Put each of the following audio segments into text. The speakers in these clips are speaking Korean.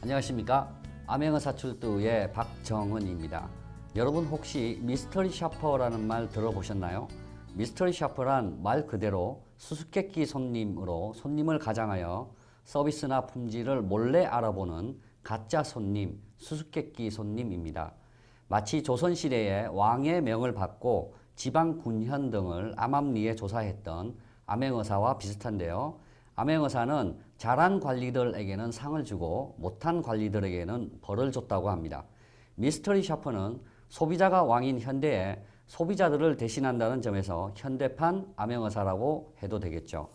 안녕하십니까. 암행어사출두의 박정은입니다. 여러분 혹시 미스터리 샤퍼라는 말 들어보셨나요? 미스터리 샤퍼란 말 그대로 수수께끼 손님으로 손님을 가장하여 서비스나 품질을 몰래 알아보는 가짜 손님, 수수께끼 손님입니다. 마치 조선시대에 왕의 명을 받고 지방 군현 등을 암암리에 조사했던 암행어사와 비슷한데요. 암행어사는 잘한 관리들에게는 상을 주고 못한 관리들에게는 벌을 줬다고 합니다. 미스터리 샤퍼는 소비자가 왕인 현대에 소비자들을 대신한다는 점에서 현대판 암행어사라고 해도 되겠죠.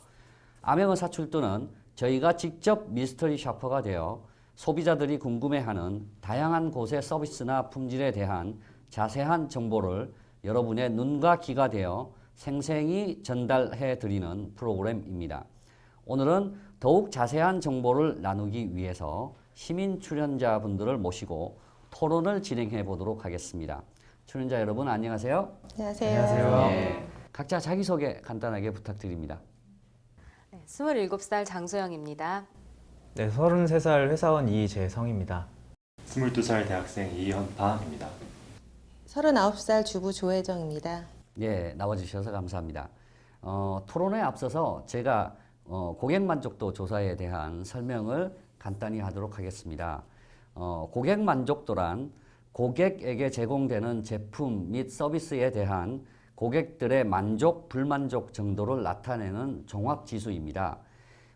암행어사 출두는 저희가 직접 미스터리 샤퍼가 되어 소비자들이 궁금해하는 다양한 곳의 서비스나 품질에 대한 자세한 정보를 여러분의 눈과 귀가 되어 생생히 전달해 드리는 프로그램입니다. 오늘은 더욱 자세한 정보를 나누기 위해서 시민 출연자분들을 모시고 토론을 진행해 보도록 하겠습니다. 출연자 여러분 안녕하세요. 안녕하세요. 안녕하세요. 네, 각자 자기소개 간단하게 부탁드립니다. 27살 장소영입니다. 네, 33살 회사원 이재성입니다. 22살 대학생 이현파입니다. 39살 주부 조혜정입니다. 예, 나와주셔서 감사합니다. 토론에 앞서서 제가 고객 만족도 조사에 대한 설명을 간단히 하도록 하겠습니다. 고객 만족도란 고객에게 제공되는 제품 및 서비스에 대한 고객들의 만족, 불만족 정도를 나타내는 종합지수입니다.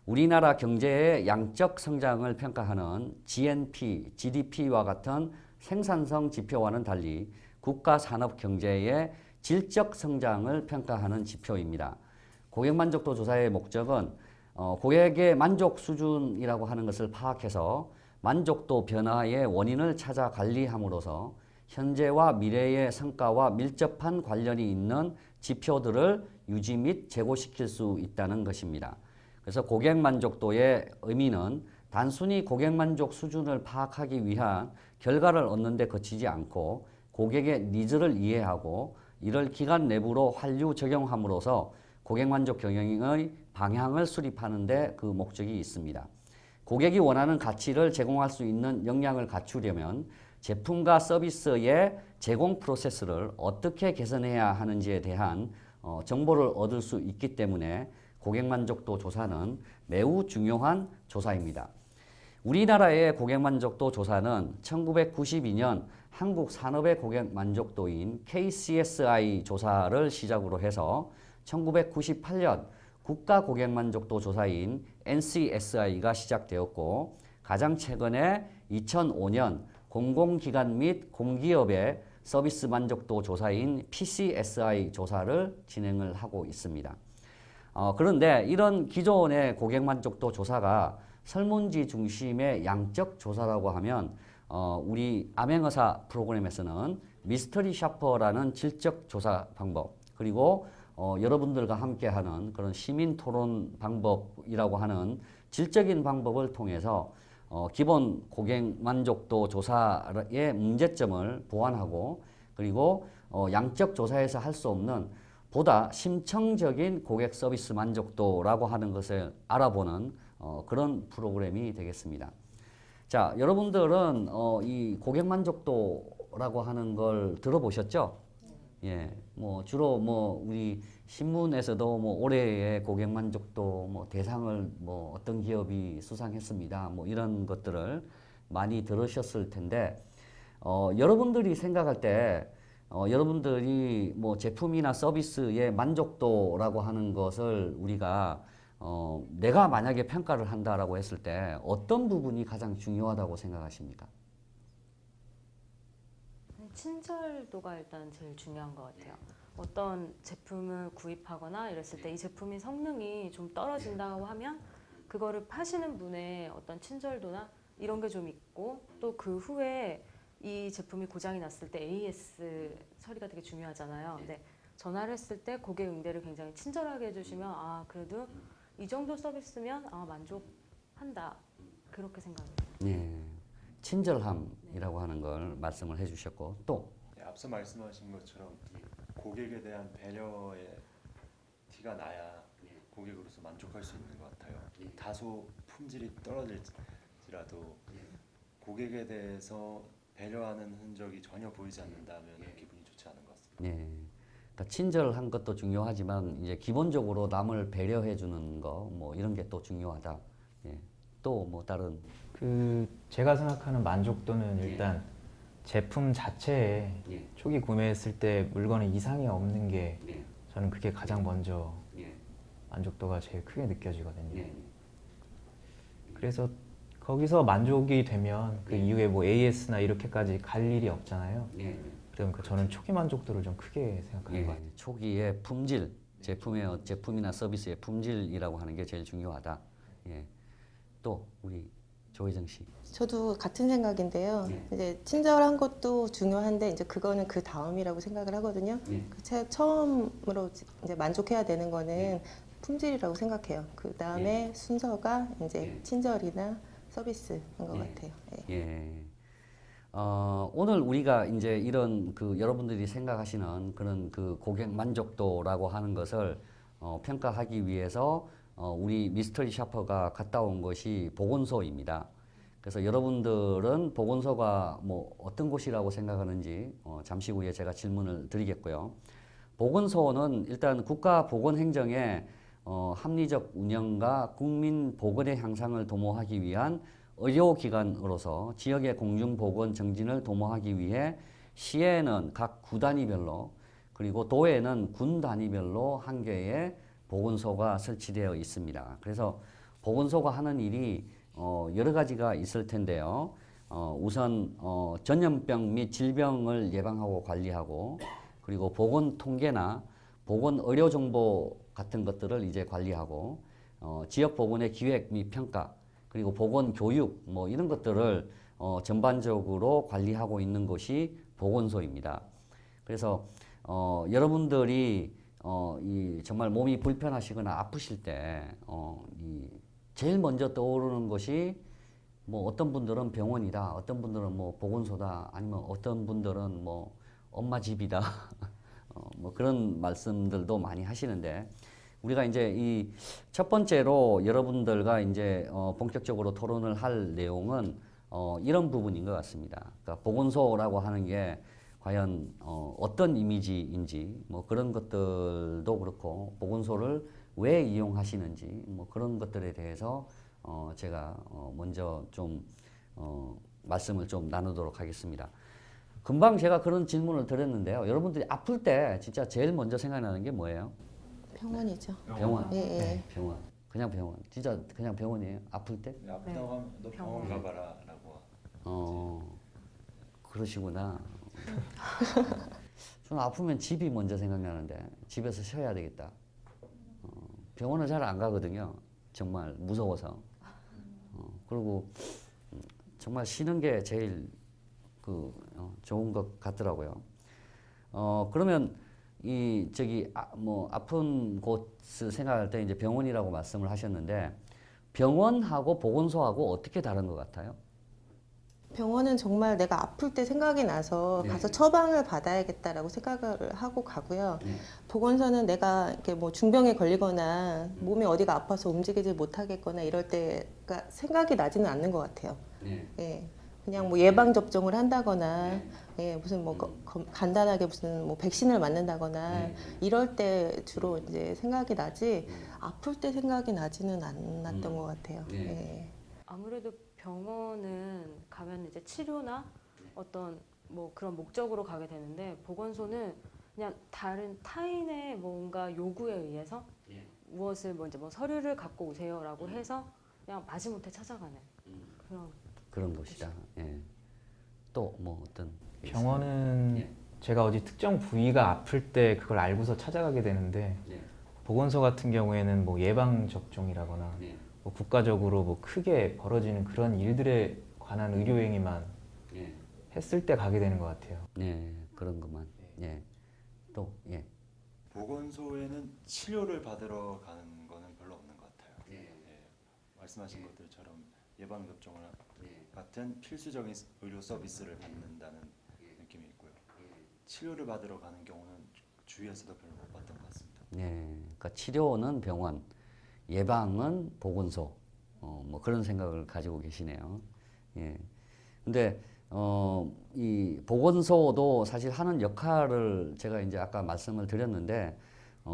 우리나라 경제의 양적 성장을 평가하는 GNP, GDP와 같은 생산성 지표와는 달리 국가 산업 경제의 질적 성장을 평가하는 지표입니다. 고객 만족도 조사의 목적은 고객의 만족 수준이라고 하는 것을 파악해서 만족도 변화의 원인을 찾아 관리함으로써 현재와 미래의 성과와 밀접한 관련이 있는 지표들을 유지 및 제고시킬 수 있다는 것입니다. 그래서 고객 만족도의 의미는 단순히 고객 만족 수준을 파악하기 위한 결과를 얻는 데 그치지 않고 고객의 니즈를 이해하고 이를 기관 내부로 환류 적용함으로써 고객 만족 경영의 방향을 수립하는 데 그 목적이 있습니다. 고객이 원하는 가치를 제공할 수 있는 역량을 갖추려면 제품과 서비스의 제공 프로세스를 어떻게 개선해야 하는지에 대한 정보를 얻을 수 있기 때문에 고객 만족도 조사는 매우 중요한 조사입니다. 우리나라의 고객 만족도 조사는 1992년 한국 산업의 고객 만족도인 KCSI 조사를 시작으로 해서 1998년 국가 고객 만족도 조사인 NCSI가 시작되었고 가장 최근에 2005년 공공기관 및 공기업의 서비스 만족도 조사인 PCSI 조사를 진행을 하고 있습니다. 그런데 이런 기존의 고객 만족도 조사가 설문지 중심의 양적 조사라고 하면 우리 암행어사 프로그램에서는 미스터리 샤퍼라는 질적 조사 방법 그리고 여러분들과 함께하는 그런 시민 토론 방법이라고 하는 질적인 방법을 통해서 기본 고객 만족도 조사의 문제점을 보완하고 그리고 양적 조사에서 할 수 없는 보다 심층적인 고객 서비스 만족도라고 하는 것을 알아보는 그런 프로그램이 되겠습니다. 자, 여러분들은 이 고객 만족도라고 하는 걸 들어보셨죠? 예, 뭐 주로 뭐 우리 신문에서도 뭐 올해의 고객 만족도 뭐 대상을 뭐 어떤 기업이 수상했습니다. 뭐 이런 것들을 많이 들으셨을 텐데 여러분들이 생각할 때 여러분들이 뭐 제품이나 서비스의 만족도라고 하는 것을 우리가 내가 만약에 평가를 한다라고 했을 때 어떤 부분이 가장 중요하다고 생각하십니까? 친절도가 일단 제일 중요한 것 같아요. 어떤 제품을 구입하거나 이랬을 때 이 제품의 성능이 좀 떨어진다고 하면 그거를 파시는 분의 어떤 친절도나 이런 게 좀 있고 또 그 후에 이 제품이 고장이 났을 때 AS 처리가 되게 중요하잖아요. 근데 전화를 했을 때 고객 응대를 굉장히 친절하게 해주시면 아 그래도 이 정도 서비스면 만족한다 그렇게 생각해요. 예, 친절함이라고 하는 걸 말씀을 해주셨고 또 네, 앞서 말씀하신 것처럼 이 고객에 대한 배려의 티가 나야 고객으로서 만족할 수 있는 것 같아요. 다소 품질이 떨어질지라도 고객에 대해서 배려하는 흔적이 전혀 보이지 않는다면 기분이 좋지 않은 것 같습니다. 예. 그러니까 친절한 것도 중요하지만 이제 기본적으로 남을 배려해 주는 거 뭐 이런 게 또 중요하다. 예. 또 뭐 다른 제가 생각하는 만족도는 일단 제품 자체에 예. 초기 구매했을 때 물건에 이상이 없는 게 예. 저는 그게 가장 먼저 예. 만족도가 제일 크게 느껴지거든요. 예. 그래서 거기서 만족이 되면 그 이후에 뭐 AS나 이렇게까지 갈 일이 없잖아요. 예. 그럼 저는 초기 만족도를 좀 크게 생각하는 것 같아요. 초기에 품질, 제품이나 서비스의 품질이라고 하는 게 제일 중요하다. 예. 또 우리 조혜정 씨. 저도 같은 생각인데요. 네. 이제 친절한 것도 중요한데 이제 그거는 그 다음이라고 생각을 하거든요. 처음으로 이제 만족해야 되는 거는 품질이라고 생각해요. 그 다음에 순서가 이제 친절이나 서비스인 것 같아요. 예. 예. 오늘 우리가 이제 이런 그 여러분들이 생각하시는 그런 그 고객 만족도라고 하는 것을 평가하기 위해서 우리 미스터리 샤퍼가 갔다 온 것이 보건소입니다. 그래서 여러분들은 보건소가 뭐 어떤 곳이라고 생각하는지 잠시 후에 제가 질문을 드리겠고요. 보건소는 일단 국가보건행정의 합리적 운영과 국민 보건의 향상을 도모하기 위한 의료기관으로서 지역의 공중보건 정진을 도모하기 위해 시에는 각 구 단위별로 그리고 도에는 군 단위별로 한 개의 보건소가 설치되어 있습니다. 그래서 보건소가 하는 일이 여러 가지가 있을 텐데요. 우선 전염병 및 질병을 예방하고 관리하고 그리고 보건 통계나 보건 의료 정보 같은 것들을 이제 관리하고 지역 보건의 기획 및 평가 그리고 보건 교육 뭐 이런 것들을 전반적으로 관리하고 있는 것이 보건소입니다. 그래서 여러분들이 정말 몸이 불편하시거나 아프실 때 제일 먼저 떠오르는 것이 뭐 어떤 분들은 병원이다, 어떤 분들은 뭐 보건소다, 아니면 어떤 분들은 뭐 엄마 집이다, 뭐 그런 말씀들도 많이 하시는데 우리가 이제 이 첫 번째로 여러분들과 이제 본격적으로 토론을 할 내용은 이런 부분인 것 같습니다. 그러니까 보건소라고 하는 게 과연 어떤 이미지인지 뭐 그런 것들도 그렇고 보건소를 왜 이용하시는지 뭐 그런 것들에 대해서 제가 먼저 좀 말씀을 좀 나누도록 하겠습니다. 금방 제가 그런 질문을 드렸는데요. 여러분들이 아플 때 진짜 제일 먼저 생각나는 게 뭐예요? 병원이죠. 병원. 예, 예. 네, 병원. 그냥 병원. 진짜 그냥 병원이에요. 아플 때? 아프다고 하면 너 병원 가봐라라고. 그러시구나. 저는 아프면 집이 먼저 생각나는데 집에서 쉬어야 되겠다. 병원을 잘 안 가거든요. 정말 무서워서. 그리고 정말 쉬는 게 제일 좋은 것 같더라고요. 그러면 뭐 아픈 곳을 생각할 때 이제 병원이라고 말씀을 하셨는데 병원하고 보건소하고 어떻게 다른 것 같아요? 병원은 정말 내가 아플 때 생각이 나서 가서 처방을 받아야겠다라고 생각을 하고 가고요. 보건소는 내가 이렇게 뭐 중병에 걸리거나 몸이 어디가 아파서 움직이지 못하겠거나 이럴 때가 생각이 나지는 않는 것 같아요. 예. 그냥 뭐 예방 접종을 한다거나 예, 무슨 뭐 간단하게 무슨 뭐 백신을 맞는다거나 이럴 때 주로 이제 생각이 나지 아플 때 생각이 나지는 않았던 것 같아요. 예. 아무래도 병원은 가면 이제 치료나 어떤 뭐 그런 목적으로 가게 되는데 보건소는 그냥 다른 타인의 뭔가 요구에 의해서 무엇을 뭐 이제 뭐 서류를 갖고 오세요라고 해서 그냥 마지못해 찾아가는 그런 곳이다. 예. 또 뭐 어떤 병원은 제가 어디 특정 부위가 아플 때 그걸 알고서 찾아가게 되는데 보건소 같은 경우에는 뭐 예방 접종이라거나 뭐 국가적으로 뭐 크게 벌어지는 그런 일들에 관한 의료 행위만 했을 때 가게 되는 것 같아요. 네, 그런 것만. 예. 또 예. 보건소에는 치료를 받으러 가는 거는 별로 없는 것 같아요. 말씀하신 것들처럼 예방 접종을 같은 필수적인 의료 서비스를 받는다는 느낌이 있고요. 치료를 받으러 가는 경우는 주위에서도 별로 못 봤던 것 같습니다. 네, 그러니까 치료는 병원, 예방은 보건소, 뭐 그런 생각을 가지고 계시네요. 예. 근데 이 보건소도 사실 하는 역할을 제가 이제 아까 말씀을 드렸는데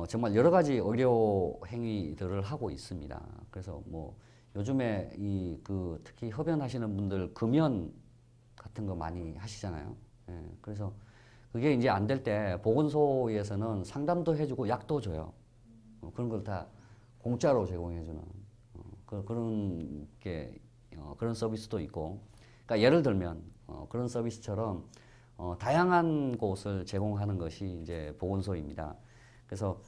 정말 여러 가지 의료 행위들을 하고 있습니다. 그래서 뭐 요즘에 이 그 특히 흡연하시는 분들 금연 같은 거 많이 하시잖아요. 예, 그래서 그게 이제 안 될 때 보건소에서는 상담도 해주고 약도 줘요. 그런 걸 다 공짜로 제공해주는 그런 게 그런 서비스도 있고. 그러니까 예를 들면 그런 서비스처럼 다양한 곳을 제공하는 것이 이제 보건소입니다. 그래서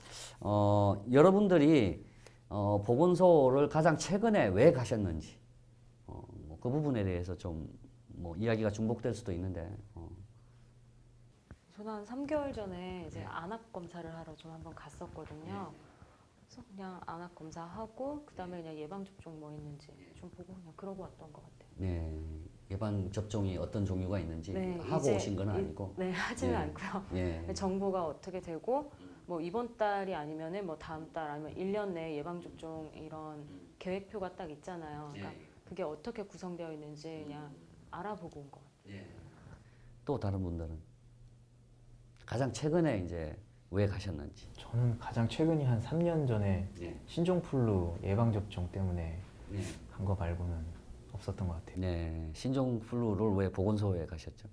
여러분들이 보건소를 가장 최근에 왜 가셨는지 뭐그 부분에 대해서 좀 뭐 이야기가 중복될 수도 있는데 저는 한 3개월 전에 이제 안압 검사를 하러 좀 한번 갔었거든요. 그래서 그냥 안압 검사하고 그다음에 그냥 예방 접종 뭐 있는지 좀 보고 그냥 그러고 왔던 것 같아요. 네, 예방 접종이 어떤 종류가 있는지 네, 하고 이제 오신 건 아니고 네, 하지는 예. 않고요. 예. 정보가 어떻게 되고 뭐 이번 달이 아니면은 뭐 다음 달 아니면 1년 내에 예방 접종 이런 계획표가 딱 있잖아요. 그러니까 그게 어떻게 구성되어 있는지 그냥 알아보고 온 것 같아요. 또 다른 분들은 가장 최근에 이제 왜 가셨는지. 저는 가장 최근이 한 3년 전에 신종플루 예방접종 때문에 간 거 말고는 없었던 것 같아요. 네, 신종플루를 왜 보건소에 가셨죠?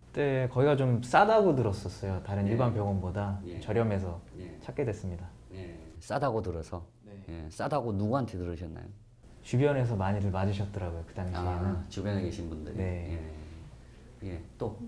그때 거기가 좀 싸다고 들었었어요. 다른 네. 일반 병원보다 네. 저렴해서 네. 찾게 됐습니다. 싸다고 들어서. 네. 싸다고 누구한테 들으셨나요? 주변에서 많이들 맞으셨더라고요. 그 당시에는. 주변에 계신 분들이. 네. 또.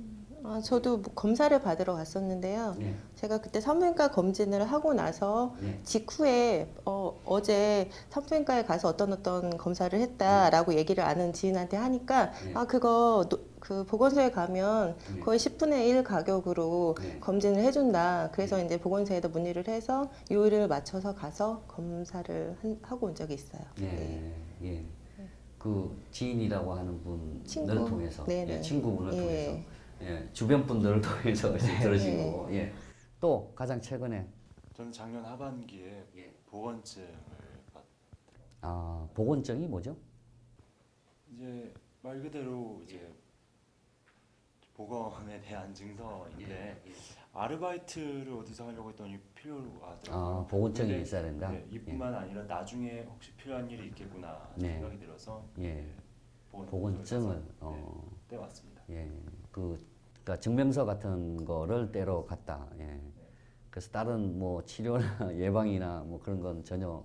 저도 뭐 검사를 받으러 갔었는데요. 제가 그때 산부인과 검진을 하고 나서 직후에 어제 산부인과에 가서 어떤 검사를 했다라고 얘기를 아는 지인한테 하니까 그거 그 보건소에 가면 거의 10분의 1 가격으로 검진을 해준다. 그래서 이제 보건소에다 문의를 해서 요일을 맞춰서 가서 검사를 하고 온 적이 있어요. 예. 그 지인이라고 하는 분을 친구. 통해서, 네네. 친구분을 예. 통해서, 주변 분들을 통해서 들으시고, 또 가장 최근에 저는 작년 하반기에 보건증을 보건증이 뭐죠? 이제 말 그대로 이제 보건에 대한 증서인데 아르바이트를 어디서 하려고 했더니 필요하더라고요. 보건증이 근데 있어야 된다. 이뿐만 아니라 나중에 혹시 필요한 일이 있겠구나 생각이 들어서 보건증을 떼왔습니다. 그러니까 증명서 같은 거를 떼러 갔다. 그래서 다른 뭐 치료나 예방이나 뭐 그런 건 전혀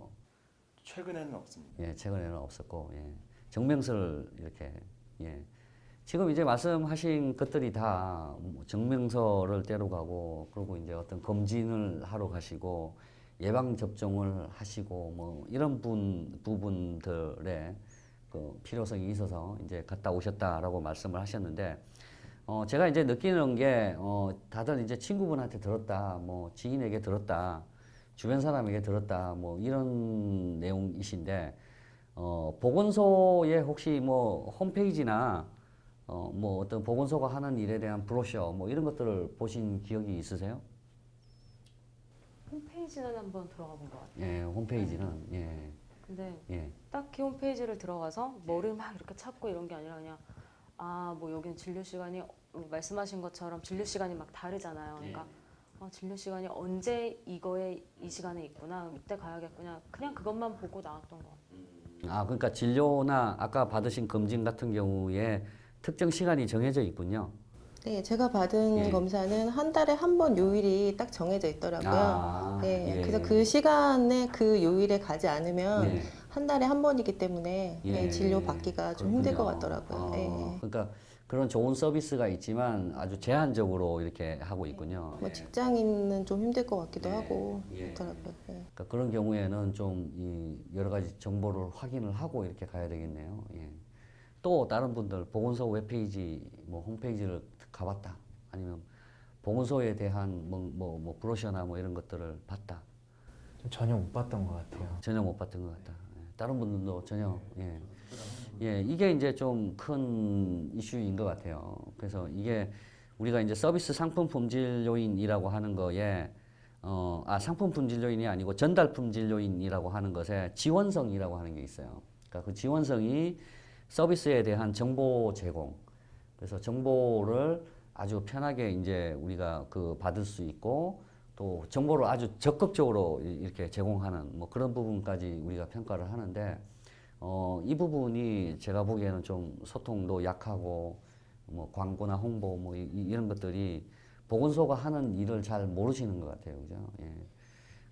최근에는 없습니다. 최근에는 없었고 증명서를 이렇게 지금 이제 말씀하신 것들이 다 증명서를 떼러 가고 그리고 이제 어떤 검진을 하러 가시고 예방 접종을 하시고 뭐 이런 부분들의 그 필요성이 있어서 이제 갔다 오셨다라고 말씀을 하셨는데 제가 이제 느끼는 게 다들 이제 친구분한테 들었다, 뭐 지인에게 들었다, 주변 사람에게 들었다, 뭐 이런 내용이신데 보건소에 혹시 뭐 홈페이지나 뭐 어떤 보건소가 하는 일에 대한 브로셔 뭐 이런 것들을 보신 기억이 있으세요? 홈페이지는 한번 들어가 본 것 같아요. 홈페이지는 근데 딱히 홈페이지를 들어가서 뭐를 막 이렇게 찾고 이런 게 아니라 그냥 뭐 여기는 진료 시간이 말씀하신 것처럼 진료 시간이 막 다르잖아요. 그러니까 진료 시간이 언제 이거에 이 시간에 있구나. 이때 가야겠구나. 그냥 그것만 보고 나왔던 것 같아요. 그러니까 진료나 아까 받으신 검진 같은 경우에 특정 시간이 정해져 있군요. 네, 제가 받은 검사는 한 달에 한 번 요일이 딱 정해져 있더라고요. 그래서 그 시간에 그 요일에 가지 않으면 한 달에 한 번이기 때문에 진료 받기가 좀 힘들 것 같더라고요. 그러니까 그런 좋은 서비스가 있지만 아주 제한적으로 이렇게 하고 있군요. 뭐 직장인은 좀 힘들 것 같기도 하고 그렇더라고요. 그러니까 그런 경우에는 좀 이 여러 가지 정보를 확인을 하고 이렇게 가야 되겠네요. 또 다른 분들 보건소 웹페이지 뭐 홈페이지를 가봤다 아니면 보건소에 대한 뭐 브로셔나 뭐 이런 것들을 봤다. 전혀 못 봤던 것 같아요. 전혀 못 봤던 것 같다. 다른 분들도 전혀 이게 이제 좀 큰 이슈인 것 같아요. 그래서 이게 우리가 이제 서비스 상품 품질 요인이라고 하는 거에 상품 품질 요인이 아니고 전달 품질 요인이라고 하는 것에 지원성이라고 하는 게 있어요. 그러니까 그 지원성이 서비스에 대한 정보 제공, 그래서 정보를 아주 편하게 이제 우리가 그 받을 수 있고 또 정보를 아주 적극적으로 이렇게 제공하는 뭐 그런 부분까지 우리가 평가를 하는데 이 부분이 제가 보기에는 좀 소통도 약하고 뭐 광고나 홍보 뭐 이런 것들이 보건소가 하는 일을 잘 모르시는 것 같아요. 그죠? 예.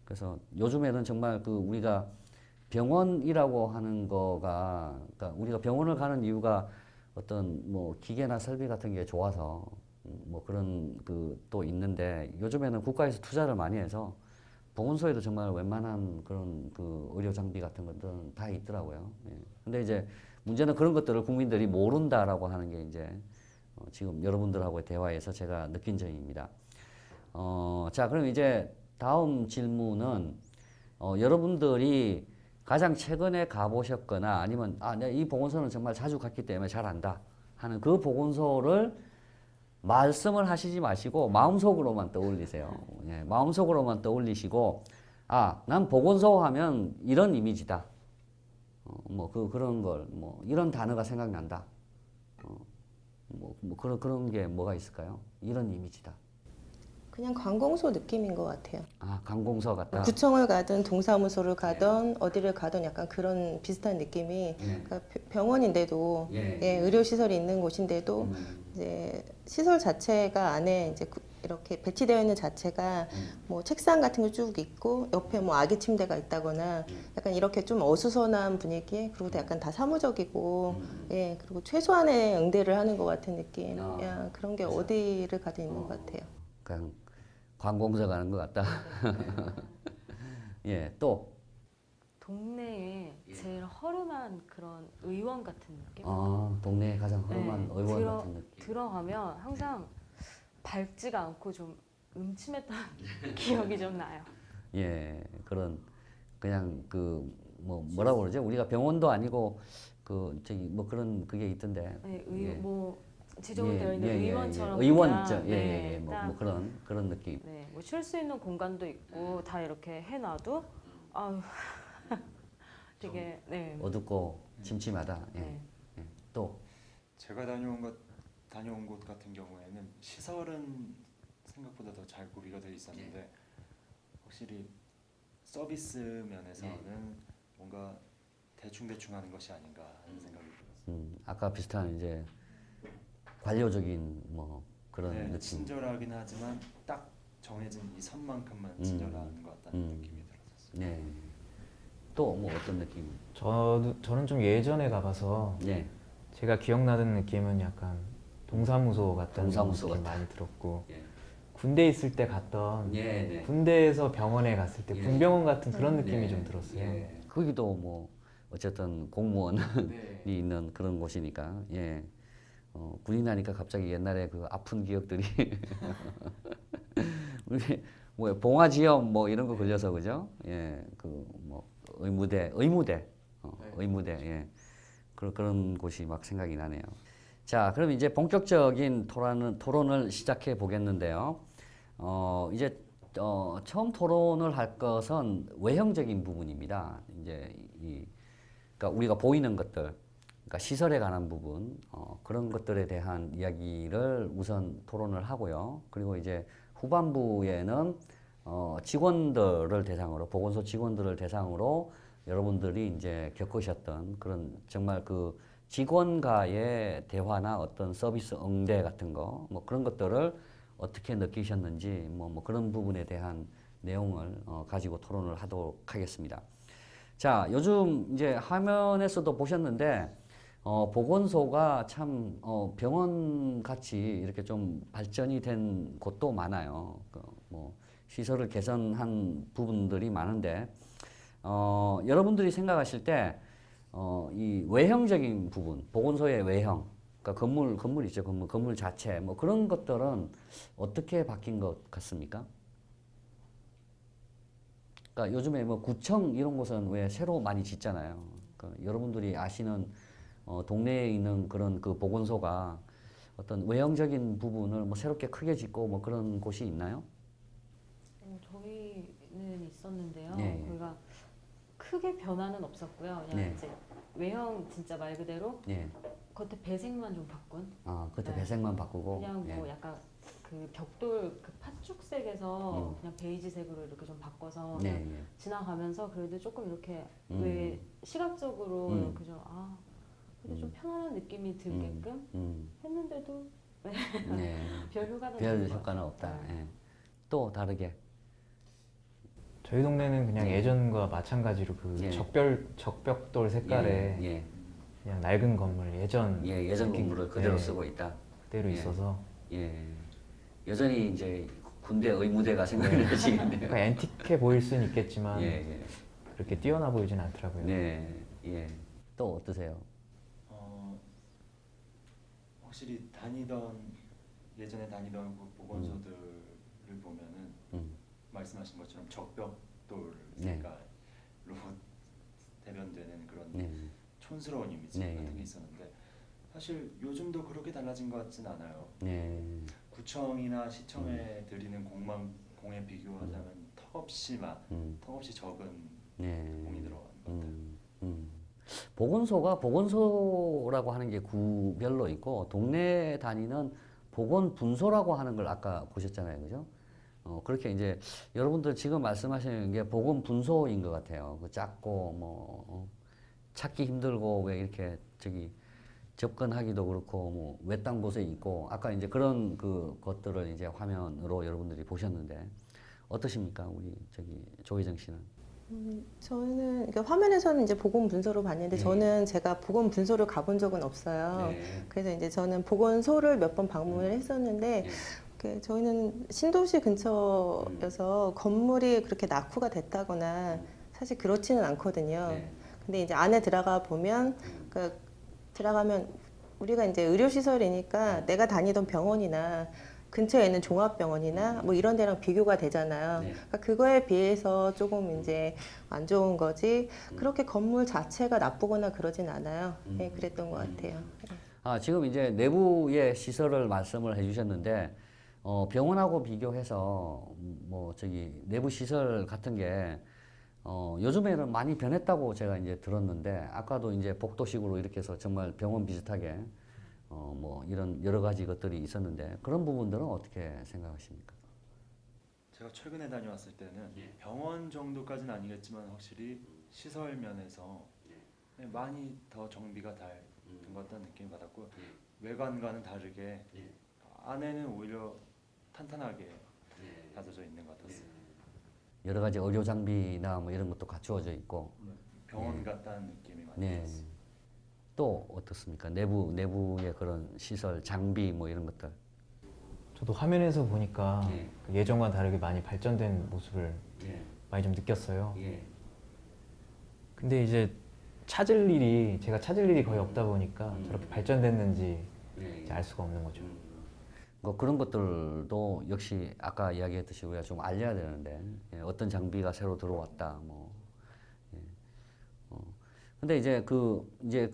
그래서 요즘에는 정말 그 우리가 병원이라고 하는 거가 그러니까 우리가 병원을 가는 이유가 어떤 뭐 기계나 설비 같은 게 좋아서 뭐 그런 그 또 있는데 요즘에는 국가에서 투자를 많이 해서 보건소에도 정말 웬만한 그런 그 의료 장비 같은 것들은 다 있더라고요. 예. 근데 이제 문제는 그런 것들을 국민들이 모른다라고 하는 게 이제 지금 여러분들하고의 대화에서 제가 느낀 점입니다. 자, 그럼 이제 다음 질문은 여러분들이 가장 최근에 가보셨거나 아니면 내가 이 보건소는 정말 자주 갔기 때문에 잘 안다 하는 그 보건소를 말씀을 하시지 마시고 마음속으로만 떠올리세요. 예, 마음속으로만 떠올리시고 난 보건소 하면 이런 이미지다. 뭐 그런 걸 뭐 이런 단어가 생각난다. 뭐 그런 게 뭐가 있을까요? 이런 이미지다. 그냥 관공서 느낌인 것 같아요. 관공서 같다. 구청을 가든 동사무소를 가든 어디를 가든 약간 그런 비슷한 느낌이 그러니까 병원인데도 예, 의료시설이 있는 곳인데도 이제 시설 자체가 안에 이제 이렇게 배치되어 있는 자체가 뭐 책상 같은 게 쭉 있고 옆에 뭐 아기 침대가 있다거나 약간 이렇게 좀 어수선한 분위기 그리고 약간 다 사무적이고 예 그리고 최소한의 응대를 하는 것 같은 느낌 야, 그런 게 어디를 가도 있는 것 같아요. 그냥 관공서 가는 것 같다. 예, 또 동네에 제일 허름한 그런 의원 같은 느낌? 동네에 가장 허름한 네, 의원 같은 느낌. 들어가면 항상 밝지가 않고 좀 음침했던 기억이 좀 나요. 예, 그런 그냥 그 뭐라고 그러죠? 우리가 병원도 아니고 그 저기 뭐 그런 그게 있던데. 네, 예. 뭐 지정이 되어 있는 의원처럼 의원증, 그냥, 예, 뭐 그런 느낌. 네, 뭐 쉴 수 있는 공간도 있고 다 이렇게 해놔도 아유 되게 네. 어둡고 침침하다. 예. 네. 예. 또 제가 다녀온 곳 같은 경우에는 시설은 생각보다 더 잘 구비가 되어 있었는데 확실히 서비스 면에서는 뭔가 대충 하는 것이 아닌가 하는 생각이 들었어요. 아까 비슷한 이제 관료적인 뭐 그런 네, 느낌. 친절하긴 하지만 딱 정해진 이 선만큼만 친절한 것 같다는 느낌이 들었었어요. 네. 또 뭐 어떤 느낌? 저는 좀 예전에 가봐서 예. 제가 기억나는 느낌은 약간 동사무소 같다는 동사무소 느낌 같다. 많이 들었고 예. 군대 있을 때 갔던 예, 네. 군대에서 병원에 갔을 때 예. 군병원 같은 그런 느낌이 예. 좀 들었어요. 예. 거기도 뭐 어쨌든 공무원이 네. 있는 그런 곳이니까 예. 군인 하니까 갑자기 옛날에 그 아픈 기억들이 우리 뭐 봉화지염 뭐 이런 거 걸려서 그죠? 예. 그 뭐 의무대 의무대 예. 그런 곳이 막 생각이 나네요. 자, 그럼 이제 본격적인 토론을 시작해 보겠는데요. 이제 처음 토론을 할 것은 외형적인 부분입니다. 이제 그러니까 우리가 보이는 것들, 그러니까 시설에 관한 부분, 그런 것들에 대한 이야기를 우선 토론을 하고요. 그리고 이제 후반부에는 직원들을 대상으로, 보건소 직원들을 대상으로 여러분들이 이제 겪으셨던 그런 정말 그 직원과의 대화나 어떤 서비스 응대 같은 거, 뭐 그런 것들을 어떻게 느끼셨는지, 뭐 그런 부분에 대한 내용을 가지고 토론을 하도록 하겠습니다. 자, 요즘 이제 화면에서도 보셨는데, 보건소가 참, 병원 같이 이렇게 좀 발전이 된 곳도 많아요. 뭐, 시설을 개선한 부분들이 많은데, 여러분들이 생각하실 때, 이 외형적인 부분, 보건소의 외형, 그러니까 건물 있죠, 건물 자체, 뭐 그런 것들은 어떻게 바뀐 것 같습니까? 그러니까 요즘에 뭐 구청 이런 곳은 왜 새로 많이 짓잖아요. 그러니까 여러분들이 아시는 동네에 있는 그런 그 보건소가 어떤 외형적인 부분을 뭐 새롭게 크게 짓고 뭐 그런 곳이 있나요? 저희는 있었는데요. 예, 예. 거기가 크게 변화는 없었고요. 그냥 예. 이제 외형 진짜 말 그대로 예. 겉에 배색만 좀 바꾼. 그때 네. 배색만 바꾸고. 그냥 뭐 예. 약간 그 벽돌 그 팥죽색에서 그냥 베이지색으로 이렇게 좀 바꿔서 네, 그냥 예. 지나가면서 그래도 조금 이렇게 왜 시각적으로 그죠? 그래도 좀 편안한 느낌이 들게끔 했는데도 네. 별 효과는 별 없는 것 효과는 같아요. 없다. 네. 예. 또 다르게. 저희 동네는 그냥 예. 예전과 마찬가지로 그 예. 적벽돌 색깔의 예, 예. 그냥 낡은 건물 예전 예전 느낌, 건물을 그대로 예, 쓰고 있다. 그대로 예. 있어서 예. 여전히 이제 군대 의무대가 생각이 나시겠네요. 약간 앤틱해 보일 수는 있겠지만 예, 예. 그렇게 뛰어나 보이진 않더라고요. 네, 예. 또 어떠세요? 확실히 예전에 다니던 그 보건소들을 보면은 말씀하신 것처럼 적벽돌 네. 색깔로 대변되는 그런 네. 촌스러운 이미지 네. 같은 게 있었는데 사실 요즘도 그렇게 달라진 것 같진 않아요. 네. 구청이나 시청에 드리는 공에 비교하자면 턱없이 적은 네. 공이 들어간 것 같아요. 보건소가 보건소라고 하는 게 구별로 있고 동네 단위는 보건분소라고 하는 걸 아까 보셨잖아요, 그죠? 그렇게 이제 여러분들 지금 말씀하시는 게 보건분소인 것 같아요. 그 작고 뭐 찾기 힘들고 왜 이렇게 접근하기도 그렇고 뭐 외딴 곳에 있고 아까 이제 그런 그 것들을 이제 화면으로 여러분들이 보셨는데 어떠십니까, 우리 조혜정 씨는? 저는 그러니까 화면에서는 이제 보건분소로 봤는데 네. 저는 제가 보건분소를 가본 적은 없어요. 네. 그래서 이제 저는 보건소를 몇 번 방문을 했었는데 저희는 신도시 근처여서 건물이 그렇게 낙후가 됐다거나 사실 그렇지는 않거든요. 네. 근데 이제 안에 들어가 보면 그러니까 들어가면 우리가 이제 의료시설이니까 내가 다니던 병원이나 근처에 있는 종합병원이나 뭐 이런 데랑 비교가 되잖아요. 네. 그러니까 그거에 비해서 조금 이제 안 좋은 거지. 그렇게 건물 자체가 나쁘거나 그러진 않아요. 예, 그랬던 것 같아요. 지금 이제 내부의 시설을 말씀을 해주셨는데, 병원하고 비교해서, 내부 시설 같은 게, 요즘에는 많이 변했다고 제가 이제 들었는데, 아까도 이제 복도식으로 이렇게 해서 정말 병원 비슷하게, 이런 여러 가지 것들이 있었는데, 그런 부분들은 어떻게 생각하십니까? 제가 최근에 다녀왔을 때는 병원 정도까지는 아니겠지만 확실히 시설 면에서 많이 더 정비가 된 것 같다는 느낌을 받았고 외관과는 다르게 안에는 오히려 탄탄하게 다져져 있는 것 같았어요. 여러 가지 의료 장비나 뭐 이런 것도 갖추어져 있고, 병원 같다는 느낌이 많이 네. 들었어요. 또 어떻습니까? 내부의 그런 시설, 장비 뭐 이런 것들. 저도 화면에서 보니까 네. 그 예전과 다르게 많이 발전된 모습을 예. 많이 좀 느꼈어요. 예. 근데 이제 제가 찾을 일이 거의 없다 보니까 저렇게 발전됐는지 예. 이제 알 수가 없는 거죠. 뭐 그런 것들도 역시 아까 이야기했듯이 우리가 좀 알려야 되는데, 어떤 장비가 새로 들어왔다, 뭐. 근데 이제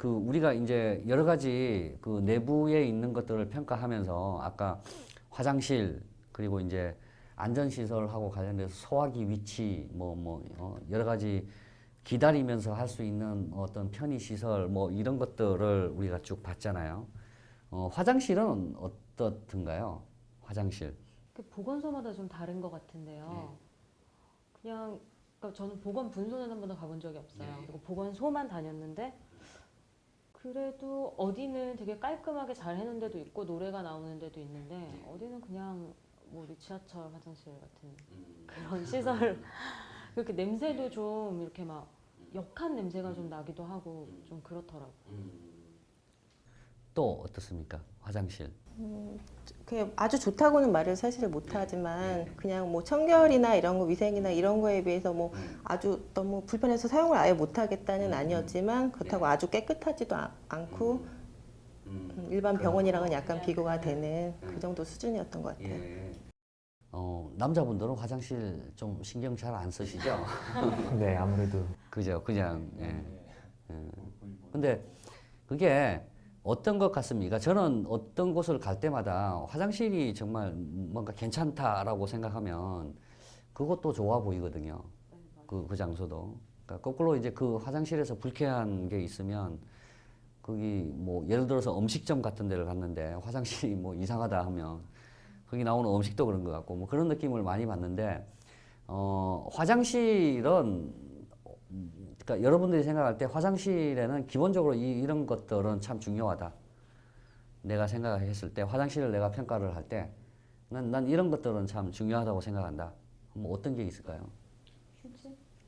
우리가 이제 여러 가지 그 내부에 있는 것들을 평가하면서 아까 화장실 그리고 이제 안전시설하고 관련돼서 소화기 위치 여러 가지 기다리면서 할 수 있는 어떤 편의시설 뭐 이런 것들을 우리가 쭉 봤잖아요. 화장실은 어떻든가요? 화장실. 그 보건소마다 좀 다른 것 같은데요. 그냥 그러니까 저는 보건분소는 한 번도 가본 적이 없어요. 그리고 보건소만 다녔는데 그래도 어디는 되게 깔끔하게 잘 해놓은 데도 있고 노래가 나오는 데도 있는데 어디는 그냥 뭐 우리 지하철 화장실 같은 그런 시설 그렇게 냄새도 좀 이렇게 막 역한 냄새가 좀 나기도 하고 좀 그렇더라고요. 또 어떻습니까? 화장실. 그게 아주 좋다고는 말을 사실 못하지만 그냥 뭐 청결이나 이런 거 위생이나 이런 거에 비해서 뭐 아주 너무 불편해서 사용을 아예 못하겠다는 아니었지만 그렇다고 아주 깨끗하지도 않고 일반 병원이랑은 약간 비교가 되는 그 정도 수준이었던 것 같아요. 남자분들은 화장실 좀 신경 잘 안 쓰시죠? 네, 아무래도 그죠? 그냥. 근데 그게 어떤 것 같습니까? 저는 어떤 곳을 갈 때마다 화장실이 정말 뭔가 괜찮다라고 생각하면 그것도 좋아 보이거든요. 그 장소도. 그러니까 거꾸로 이제 그 화장실에서 불쾌한 게 있으면 거기 뭐 예를 들어서 음식점 같은 데를 갔는데 화장실이 뭐 이상하다 하면 거기 나오는 음식도 그런 것 같고 뭐 그런 느낌을 많이 받는데 화장실은 그러니까 여러분들이 생각할 때 화장실에는 기본적으로 이런 것들은 참 중요하다. 내가 생각했을 때 화장실을 내가 평가를 할 때 난 이런 것들은 참 중요하다고 생각한다. 뭐 어떤 게 있을까요?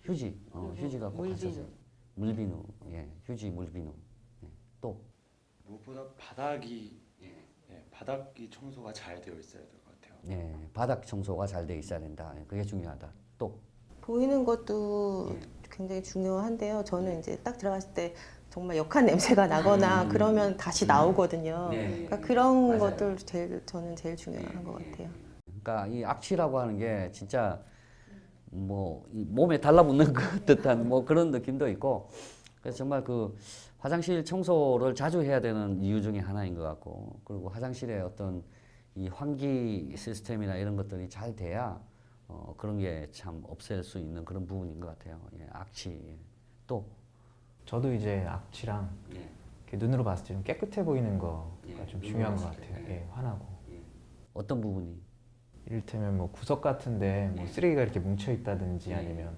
휴지. 휴지가 꼭 받쳐져요. 물비누. 예, 휴지, 물비누. 예, 또 무엇보다 바닥이 바닥이 청소가 잘 되어 있어야 될 것 같아요. 예, 바닥 청소가 잘 돼 있어야 된다. 예, 그게 중요하다. 또 보이는 것도 굉장히 중요한데요. 저는 이제 딱 들어갔을 때 정말 역한 냄새가 나거나 그러면 다시 나오거든요. 그러니까 그런 맞아요. 것들 저는 제일 중요한 것 같아요. 그러니까 이 악취라고 하는 게 진짜 뭐이 몸에 달라붙는 것 듯한 뭐 그런 느낌도 있고 그래서 정말 그 화장실 청소를 자주 해야 되는 이유 중에 하나인 것 같고 그리고 화장실에 어떤 이 환기 시스템이나 이런 것들이 잘 돼야 그런 게 참 없앨 수 있는 그런 부분인 것 같아요. 예, 악취. 예. 또 저도 이제 악취랑 이렇게 눈으로 봤을 때 좀 깨끗해 보이는 거가 좀 중요한 것 같아요. 예, 환하고. 어떤 부분이? 이를테면 뭐 구석 같은데 뭐 쓰레기가 이렇게 뭉쳐 있다든지 아니면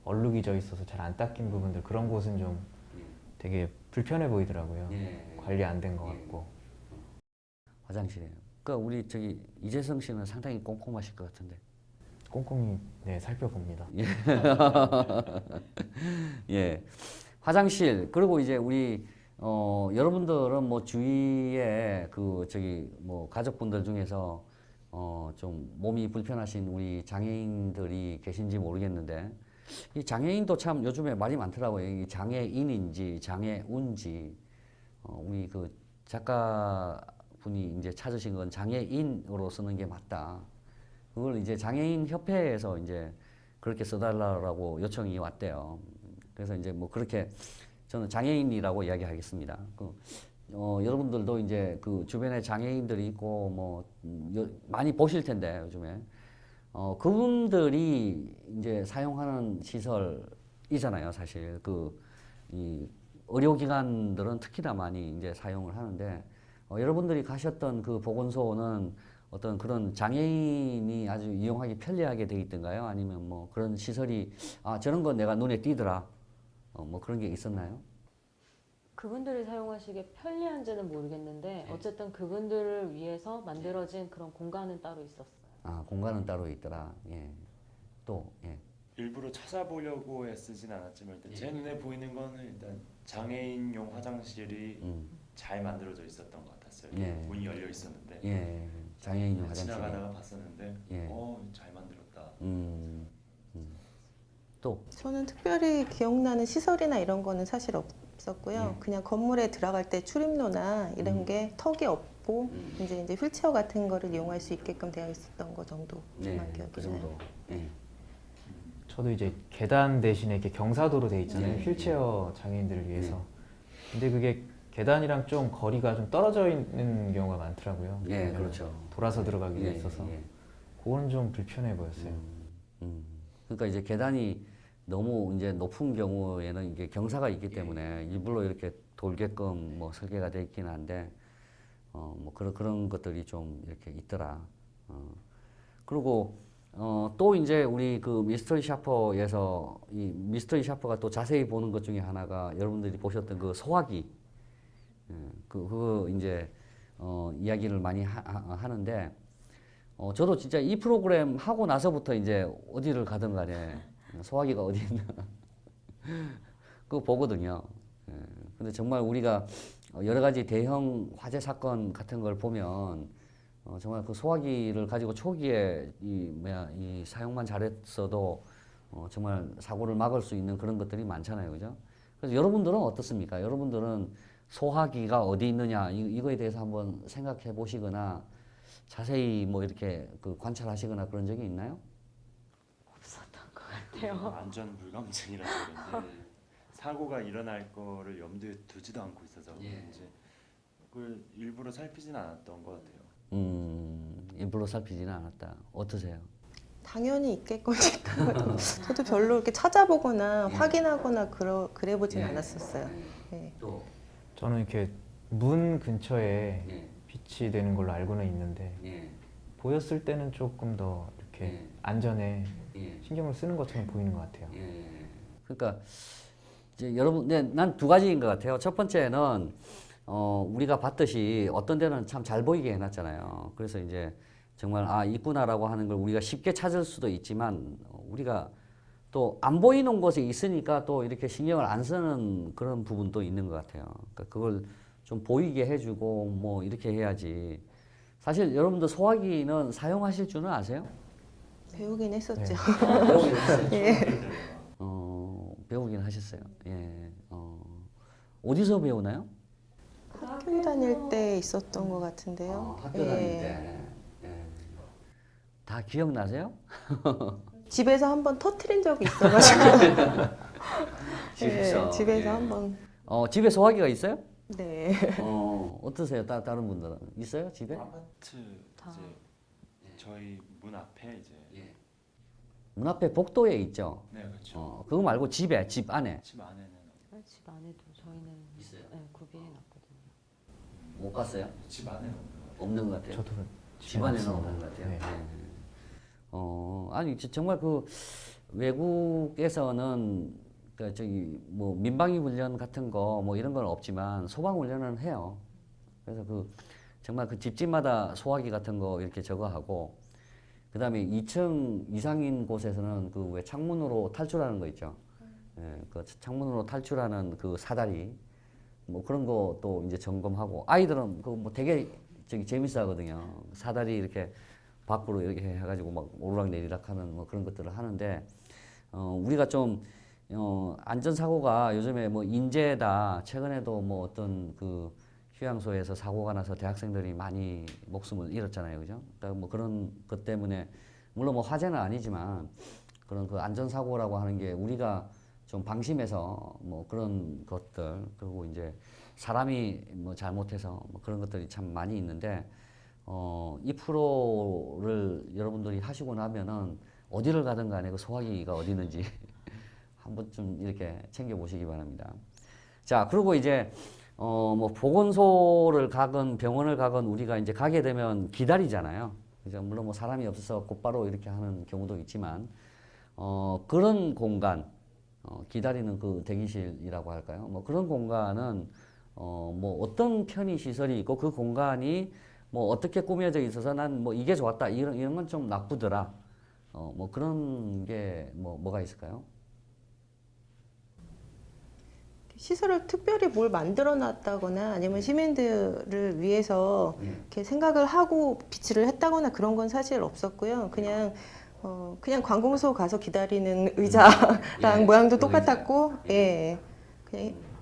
얼룩이 져 있어서 잘 안 닦인 부분들 그런 곳은 좀 되게 불편해 보이더라고요. 관리 안 된 것 같고. 화장실에. 그러니까 우리 저기 이재성 씨는 상당히 꼼꼼하실 것 같은데. 꼼꼼히 살펴봅니다. 예. 화장실 그리고 이제 우리 여러분들은 뭐 주위에 그 저기 뭐 가족분들 중에서 좀 몸이 불편하신 우리 장애인들이 계신지 모르겠는데 이 장애인도 참 요즘에 말이 많더라고요. 이 장애인인지 장애운지 우리 그 작가분이 이제 찾으신 건 장애인으로 쓰는 게 맞다. 그걸 이제 장애인 협회에서 이제 그렇게 써달라고 요청이 왔대요. 그래서 이제 뭐 그렇게 저는 장애인이라고 이야기하겠습니다. 여러분들도 이제 그 주변에 장애인들이 있고 뭐 많이 보실 텐데 요즘에 그분들이 이제 사용하는 시설이잖아요, 사실 이 의료기관들은 특히나 많이 이제 사용을 하는데 여러분들이 가셨던 그 보건소는 어떤 그런 장애인이 아주 이용하기 편리하게 돼 있던가요? 아니면 뭐 그런 시설이 저런 거 내가 눈에 띄더라. 뭐 그런 게 있었나요? 그분들이 사용하시기에 편리한지는 모르겠는데 어쨌든 그분들을 위해서 만들어진 그런 공간은 따로 있었어요. 공간은 따로 있더라. 예. 또 예. 일부러 찾아보려고 애쓰진 않았지만 일단 제 눈에 보이는 거는 일단 장애인용 화장실이 잘 만들어져 있었던 것 같았어요. 예. 문이 열려 있었는데 예. 장애인용 화장실. 지나가다가 봤었는데 예. 잘 만들었다. 또 저는 특별히 기억나는 시설이나 이런 거는 사실 없었고요. 그냥 건물에 들어갈 때 출입로나 이런 게 턱이 없고 이제 휠체어 같은 거를 이용할 수 있게끔 되어 있었던 거 정도만 기억이 그 나요. 정도. 예. 저도 이제 계단 대신에 이렇게 경사도로 돼 있잖아요. 휠체어 장애인들을 위해서. 근데 그게 계단이랑 좀 거리가 좀 떨어져 있는 경우가 많더라고요. 예, 그렇죠. 돌아서 들어가기도 예, 했어서 예. 그거는 좀 불편해 보였어요. 그러니까 이제 계단이 너무 이제 높은 경우에는 이게 경사가 있기 때문에 일부러 이렇게 돌게끔 뭐 설계가 돼 있긴 한데 뭐 그런 것들이 좀 이렇게 있더라. 그리고 또 이제 우리 그 미스터리 샤퍼에서 이 미스터리 샤퍼가 또 자세히 보는 것 중에 하나가 여러분들이 보셨던 그 소화기 그거 이제 이야기를 많이 하는데 저도 진짜 이 프로그램 하고 나서부터 이제 어디를 가든 간에 소화기가 어디 있나 그거 보거든요. 근데 정말 우리가 여러 가지 대형 화재 사건 같은 걸 보면 정말 그 소화기를 가지고 초기에 이 사용만 잘했어도 정말 사고를 막을 수 있는 그런 것들이 많잖아요, 그죠? 그래서 여러분들은 어떻습니까? 여러분들은 소화기가 어디 있느냐 이거에 대해서 한번 생각해 보시거나 자세히 뭐 이렇게 그 관찰하시거나 그런 적이 있나요? 없었던 것 같아요. 안전 불감증이라서 그런지 사고가 일어날 거를 염두에 두지도 않고 있어서 그런지 그걸 일부러 살피진 않았던 것 같아요. 일부러 살피지는 않았다. 어떠세요? 당연히 있겠거니까. 저도 별로 이렇게 찾아보거나 확인하거나 그래 보진 않았었어요. 예. 또 저는 이렇게 문 근처에 예. 빛이 되는 걸로 알고는 있는데 예. 보였을 때는 조금 더 이렇게 예. 안전에 예. 신경을 쓰는 것처럼 보이는 것 같아요. 예. 그러니까 이제 여러분, 난 두 가지인 것 같아요. 첫 번째는 우리가 봤듯이 어떤 데는 참 잘 보이게 해놨잖아요. 그래서 이제 정말 아 있구나라고 하는 걸 우리가 쉽게 찾을 수도 있지만 우리가 또 안 보이는 곳에 있으니까 또 이렇게 신경을 안 쓰는 그런 부분도 있는 것 같아요. 그러니까 그걸 좀 보이게 해주고 뭐 이렇게 해야지. 사실 여러분들 소화기는 사용하실 줄은 아세요? 배우긴 했었죠. 배우긴 했어요. 예. 배우긴 하셨어요. 예. 어디서 배우나요? 학교 다닐 때 있었던 것 같은데요. 학교 예. 다닐 때. 예. 다 기억나세요? 집에서 한번 터트린 적이 있어가지고. 집에서. 예, 집에서 예. 한번. 집에 소화기가 있어요? 네. 어떠세요? 다른 분들은 있어요? 집에? 아파트 다. 이제 저희 문 앞에 이제 문 앞에 복도에 있죠. 네 그렇죠. 그거 말고 집에, 집 안에 집 안에는 집 안에도 저희는 있어요. 네, 구비해 놨거든요. 못 봤어요? 집 안에는 없는 것 같아요. 저도 집 안에는 집에 없는 것 같아요. 네. 아니 정말 그 외국에서는 그 저기 뭐 민방위 훈련 같은 거 뭐 이런 건 없지만 소방 훈련은 해요. 그래서 그 정말 그 집집마다 소화기 같은 거 이렇게 저거 하고 그다음에 2층 이상인 곳에서는 그 왜 창문으로 탈출하는 거 있죠. 예, 그 창문으로 탈출하는 그 사다리 뭐 그런 것도 이제 점검하고 아이들은 그 뭐 되게 저기 재밌어 하거든요. 사다리 이렇게 밖으로 이렇게 해가지고 막 오르락내리락 하는 뭐 그런 것들을 하는데 우리가 좀 안전사고가 요즘에 뭐 인재다 최근에도 뭐 어떤 그 휴양소에서 사고가 나서 대학생들이 많이 목숨을 잃었잖아요, 그죠? 그러니까 뭐 그런 것 때문에 물론 뭐 화재는 아니지만 그런 그 안전사고라고 하는 게 우리가 좀 방심해서 뭐 그런 것들 그리고 이제 사람이 뭐 잘못해서 뭐 그런 것들이 참 많이 있는데 이 프로를 여러분들이 하시고 나면은 어디를 가든 간에 그 소화기가 어디 있는지 한 번쯤 이렇게 챙겨 보시기 바랍니다. 자, 그리고 이제 뭐 보건소를 가건 병원을 가건 우리가 이제 가게 되면 기다리잖아요. 그죠? 물론 뭐 사람이 없어서 곧바로 이렇게 하는 경우도 있지만 그런 공간 기다리는 그 대기실이라고 할까요? 뭐 그런 공간은 뭐 어떤 편의 시설이 있고 그 공간이 뭐 어떻게 꾸며져 있어서 난 뭐 이게 좋았다 이런 건 좀 나쁘더라. 뭐 그런 게 뭐가 있을까요? 시설을 특별히 뭘 만들어 놨다거나 아니면 시민들을 위해서 이렇게 생각을 하고 비치를 했다거나 그런 건 사실 없었고요. 그냥 관공서 가서 기다리는 의자랑 예, 모양도 그 똑같았고, 예.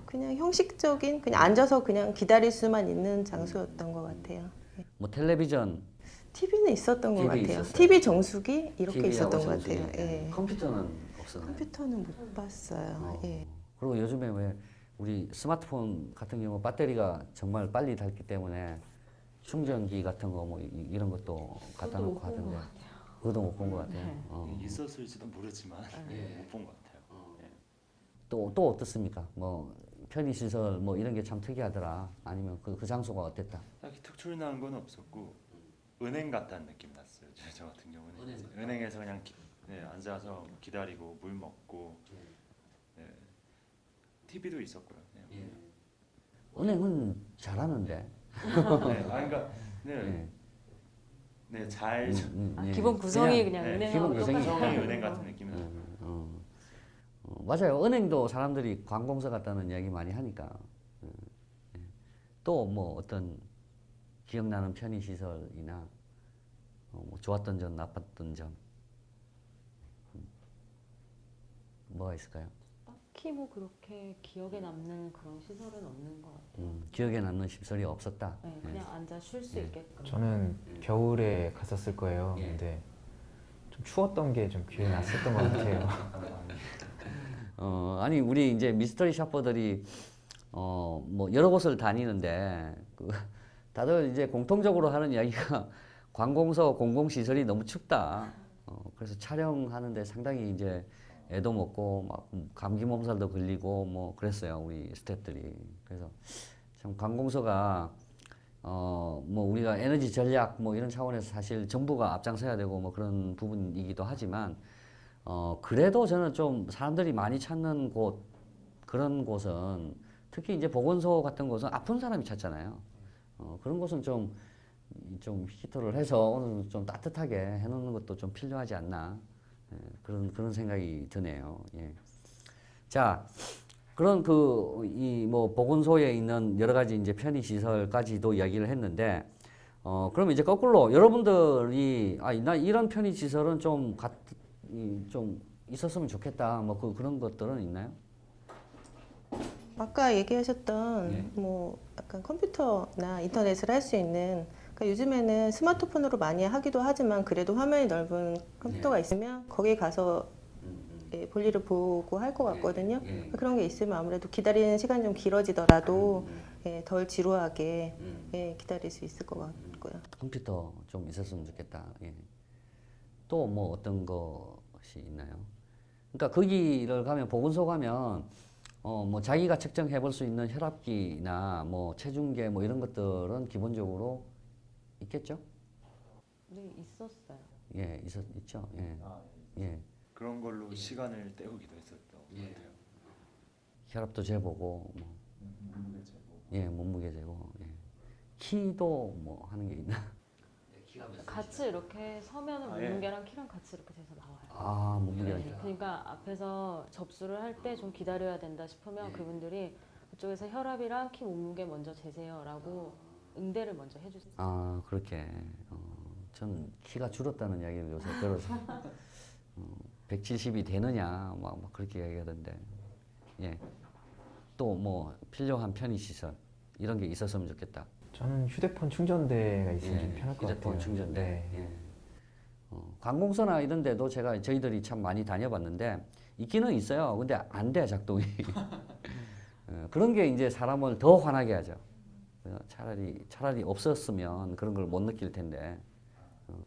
그냥 형식적인, 그냥 앉아서 그냥 기다릴 수만 있는 장소였던 것 같아요. 뭐 텔레비전, TV는 있었던 것 TV 같아요. 있었어요. TV 정수기 이렇게 TV하고 있었던 것 정수기. 같아요. 예. 컴퓨터는 없었나요? 컴퓨터는 못 봤어요. 예. 그리고 요즘에 왜 우리 스마트폰 같은 경우 배터리가 정말 빨리 닳기 때문에 충전기 같은 거 뭐 이런 것도 갖다 놓고 하던데 그것도 못 본 것 같아요. 있었을지도 모르지만 못 본 것 같아요. 예. 또 어떻습니까? 뭐 편의시설 뭐 이런 게 참 특이하더라. 아니면 그 장소가 어땠다? 딱히 특출난 건 없었고 은행 같다는 느낌 났어요. 저 같은 경우는 이제 은행에서 그냥 앉아서 기다리고 물 먹고 TV도 있었고요. 은행은 잘하는데. 그러니까 잘 예. 기본 구성이 그냥 네, 은행하고 기본 구성이 똑같아요. 구성이 은행 같은 느낌이 나요. 맞아요. 은행도 사람들이 관공서 같다는 이야기 많이 하니까. 또 뭐 어떤 기억나는 편의시설이나 뭐 좋았던 점, 나빴던 점 뭐가 있을까요? 딱히 뭐 그렇게 기억에 남는 그런 시설은 없는 것 같아요. 기억에 남는 시설이 없었다. 네, 그냥 앉아 쉴 수 있게끔. 저는 겨울에 갔었을 거예요. 근데 좀 추웠던 게 좀 기억에 났었던 것 같아요. 아니 우리 이제 미스터리 샤퍼들이 뭐 여러 곳을 다니는데 다들 이제 공통적으로 하는 이야기가 관공서 공공시설이 너무 춥다. 그래서 촬영하는데 상당히 이제 애도 먹고 막 감기 몸살도 걸리고 뭐 그랬어요 우리 스태프들이. 그래서 참 관공서가 뭐 우리가 에너지 전략 뭐 이런 차원에서 사실 정부가 앞장서야 되고 뭐 그런 부분이기도 하지만 그래도 저는 좀 사람들이 많이 찾는 곳 그런 곳은 특히 이제 보건소 같은 곳은 아픈 사람이 찾잖아요. 그런 곳은 좀 히터를 해서 어느 정도 좀 따뜻하게 해놓는 것도 좀 필요하지 않나 그런 생각이 드네요. 예. 자, 그런 이 뭐 보건소에 있는 여러 가지 이제 편의 시설까지도 이야기를 했는데 그럼 이제 거꾸로 여러분들이 나 이런 편의 시설은 좀 있었으면 좋겠다 뭐 그런 것들은 있나요? 아까 얘기하셨던 네. 뭐 약간 컴퓨터나 인터넷을 할 수 있는 그러니까 요즘에는 스마트폰으로 많이 하기도 하지만 그래도 화면이 넓은 컴퓨터가 있으면 거기 가서 볼일을 보고 할 것 같거든요. 그런 게 있으면 아무래도 기다리는 시간이 좀 길어지더라도 덜 지루하게 기다릴 수 있을 것 같고요. 컴퓨터 좀 있었으면 좋겠다. 예. 또 뭐 어떤 것이 있나요? 그러니까 거기를 가면 보건소 가면 뭐 자기가 측정해 볼 수 있는 혈압기나 뭐 체중계 뭐 이런 것들은 기본적으로 있겠죠? 네, 있었어요. 예, 있죠. 예. 예. 그런 걸로 시간을 때우기도 했었던 것 같아요. 혈압도 재보고 뭐 몸무게 재고. 예, 몸무게 재고 예. 키도 뭐 하는 게 있나? 같이 이렇게 서면은 아, 예. 몸무게랑 키랑 같이 이렇게 돼서 나와요. 아, 몸무게가 네, 그러니까 앞에서 접수를 할 때 좀 기다려야 된다 싶으면 그분들이 그쪽에서 혈압이랑 키 몸무게 먼저 재세요라고 응대를 먼저 해주세요. 아, 그렇게 전 키가 줄었다는 이야기를 요새 들어서 170이 되느냐 막 그렇게 이야기하던데 예. 또 뭐 필요한 편의 시설 이런 게 있었으면 좋겠다. 저는 휴대폰 충전대가 있으면 예, 좀 편할 것 휴대폰 같아요. 충전대. 네. 예. 관공서나 이런 데도 저희들이 참 많이 다녀봤는데 있기는 있어요. 근데 안 돼, 작동이. 그런 게 이제 사람을 더 화나게 하죠. 차라리 없었으면 그런 걸 못 느낄 텐데.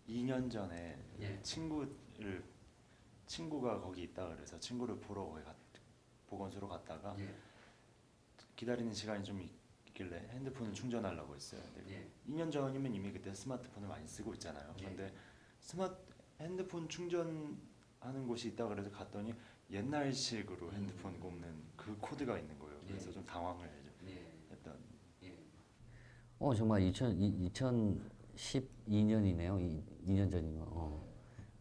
2년 전에 친구가 거기 있다 그래서 친구를 보러 거기 보건소로 갔다가 기다리는 시간이 좀 있길래 핸드폰을 충전하려고 했어요. 근데 2년 전이면 이미 그때 스마트폰을 많이 쓰고 있잖아요. 근데 핸드폰 충전하는 곳이 있다 그래서 갔더니 옛날식으로 핸드폰 꼽는 그 코드가 있는 거예요. 그래서 좀 당황을 했던. 정말 2012년이네요. 2년 전이면.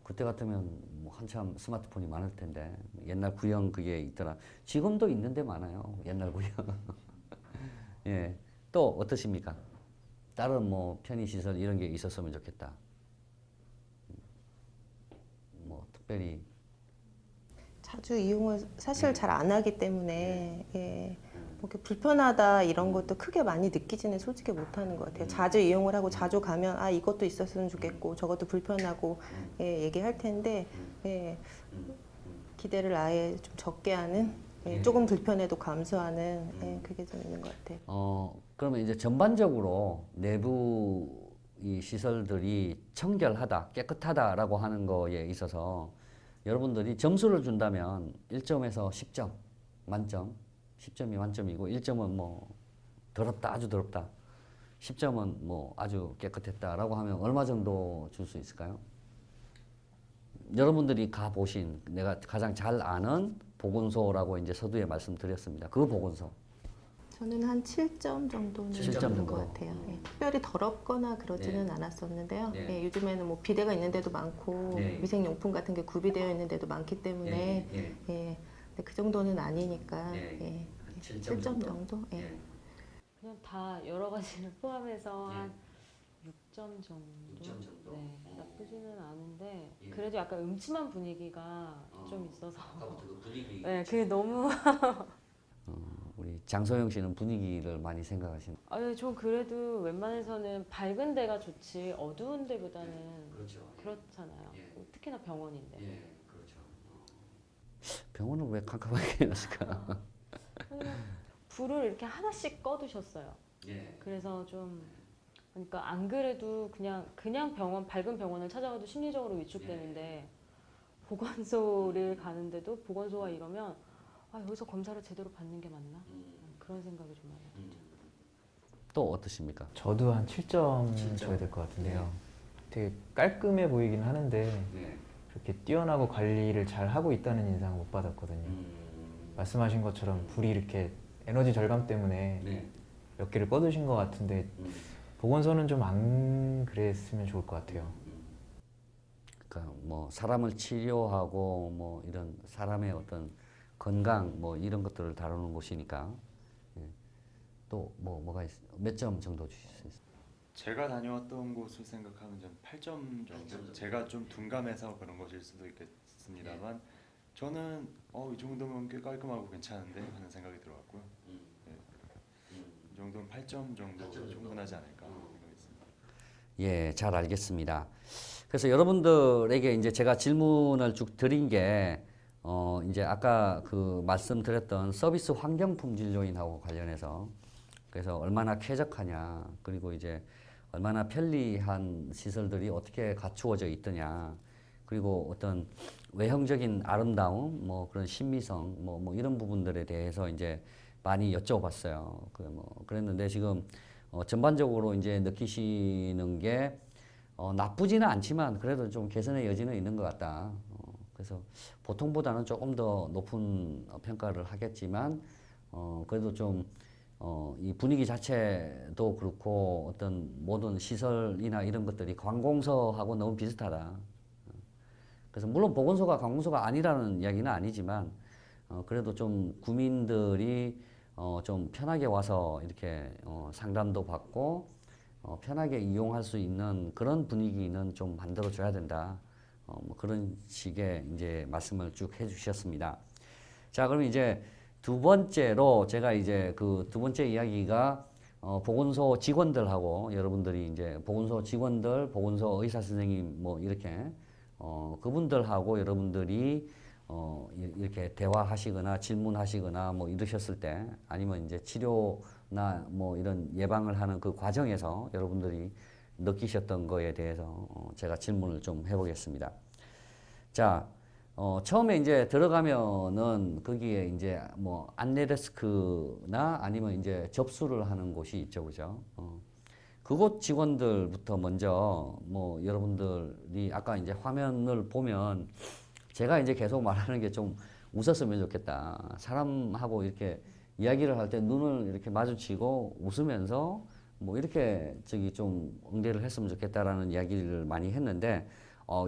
그때 같으면 뭐 한참 스마트폰이 많을 텐데 옛날 구형 그게 있더라. 지금도 있는데 많아요. 옛날 구형. 예. 또 어떠십니까? 다른 뭐 편의시설 이런 게 있었으면 좋겠다. 뭐 특별히 자주 이용을 사실 잘 안 하기 때문에 뭐 이렇게 불편하다 이런 것도 크게 많이 느끼지는 솔직히 못하는 것 같아요. 자주 이용을 하고 자주 가면 이것도 있었으면 좋겠고 저것도 불편하고 얘기할 텐데 기대를 아예 좀 적게 하는 조금 불편해도 감수하는 그게 좀 있는 것 같아요. 그러면 이제 전반적으로 내부 이 시설들이 청결하다, 깨끗하다라고 하는 거에 있어서 여러분들이 점수를 준다면 1점에서 10점 만점, 10점이 만점이고 1점은 뭐 더럽다, 아주 더럽다, 10점은 뭐 아주 깨끗했다라고 하면 얼마 정도 줄 수 있을까요? 여러분들이 가보신 내가 가장 잘 아는 보건소라고 이제 서두에 말씀드렸습니다. 그 보건소. 저는 한 7점 정도는 7점 주는 정도. 것 같아요. 특별히 더럽거나 그러지는 않았었는데요. 네. 요즘에는 뭐 비데가 있는 데도 많고 네. 위생용품 같은 게 구비되어 있는 데도 많기 때문에 근데 그 정도는 아니니까 7점 정도? 그냥 다 여러 가지를 포함해서 한 6점 정도? 6점 정도? 네, 나쁘지는 않은데 그래도 약간 음침한 분위기가 좀 있어서 분위기. 네, 그게 너무 우리 장소영 씨는 분위기를 많이 생각하시는. 전 그래도 웬만해서는 밝은 데가 좋지 어두운 데보다는 그렇죠. 그렇잖아요. 특히나 병원인데. 그렇죠. 병원은 왜 캄캄하게 해놨을까? 불을 이렇게 하나씩 꺼두셨어요. 그래서 좀 그러니까 안 그래도 그냥 병원 밝은 병원을 찾아가도 심리적으로 위축되는데 보건소를 가는데도 보건소가 이러면 여기서 검사를 제대로 받는 게 맞나? 그런 생각이 좀 많이 들죠. 또 어떠십니까? 저도 한 7점 줘야 될 것 같은데요. 되게 깔끔해 보이긴 하는데 그렇게 뛰어나고 관리를 잘 하고 있다는 인상을 못 받았거든요. 말씀하신 것처럼 불이 이렇게 에너지 절감 때문에 몇 개를 꺼두신 것 같은데 보건소는 좀 안 그랬으면 좋을 것 같아요. 그러니까 뭐 사람을 치료하고 뭐 이런 사람의 어떤 건강 뭐 이런 것들을 다루는 곳이니까 또 뭐가 몇 점 정도 주실 수 있어요? 제가 다녀왔던 곳을 생각하면 좀 8점 정도. 제가 좀 둔감해서 그런 것일 수도 있겠습니다만 저는 이 정도면 꽤 깔끔하고 괜찮은데 하는 생각이 들어왔고요. 이 정도면 8점 정도 충분하지 않을까 생각이 있습니다. 예, 잘 알겠습니다. 그래서 여러분들에게 이제 제가 질문을 쭉 드린 게 이제 아까 그 말씀드렸던 서비스 환경 품질 요인하고 관련해서 그래서 얼마나 쾌적하냐 그리고 이제 얼마나 편리한 시설들이 어떻게 갖추어져 있더냐 그리고 어떤 외형적인 아름다움 뭐 그런 신미성 뭐 이런 부분들에 대해서 이제 많이 여쭤봤어요. 그랬는데 지금 전반적으로 이제 느끼시는 게 나쁘지는 않지만 그래도 좀 개선의 여지는 있는 것 같다. 그래서 보통보다는 조금 더 높은 평가를 하겠지만 그래도 좀 이 분위기 자체도 그렇고 어떤 모든 시설이나 이런 것들이 관공서하고 너무 비슷하다. 그래서 물론 보건소가 관공서가 아니라는 이야기는 아니지만 그래도 좀 구민들이 좀 편하게 와서 이렇게 상담도 받고 편하게 이용할 수 있는 그런 분위기는 좀 만들어 줘야 된다. 뭐 그런 식의 이제 말씀을 쭉 해주셨습니다. 자, 그럼 이제 두 번째로 제가 이제 그 두 번째 이야기가 보건소 직원들하고 여러분들이 이제 보건소 직원들, 보건소 의사 선생님 뭐 이렇게 그분들하고 여러분들이 이렇게 대화하시거나 질문하시거나 뭐 이러셨을 때 아니면 이제 치료나 뭐 이런 예방을 하는 그 과정에서 여러분들이 느끼셨던 거에 대해서 제가 질문을 좀 해보겠습니다. 자, 처음에 이제 들어가면은 거기에 이제 뭐 안내 데스크나 아니면 이제 접수를 하는 곳이 있죠, 그죠? 그곳 직원들부터 먼저 뭐 여러분들이 아까 이제 화면을 보면 제가 이제 계속 말하는 게 좀 웃었으면 좋겠다. 사람하고 이렇게 이야기를 할 때 눈을 이렇게 마주치고 웃으면서 뭐 이렇게 좀 응대를 했으면 좋겠다라는 이야기를 많이 했는데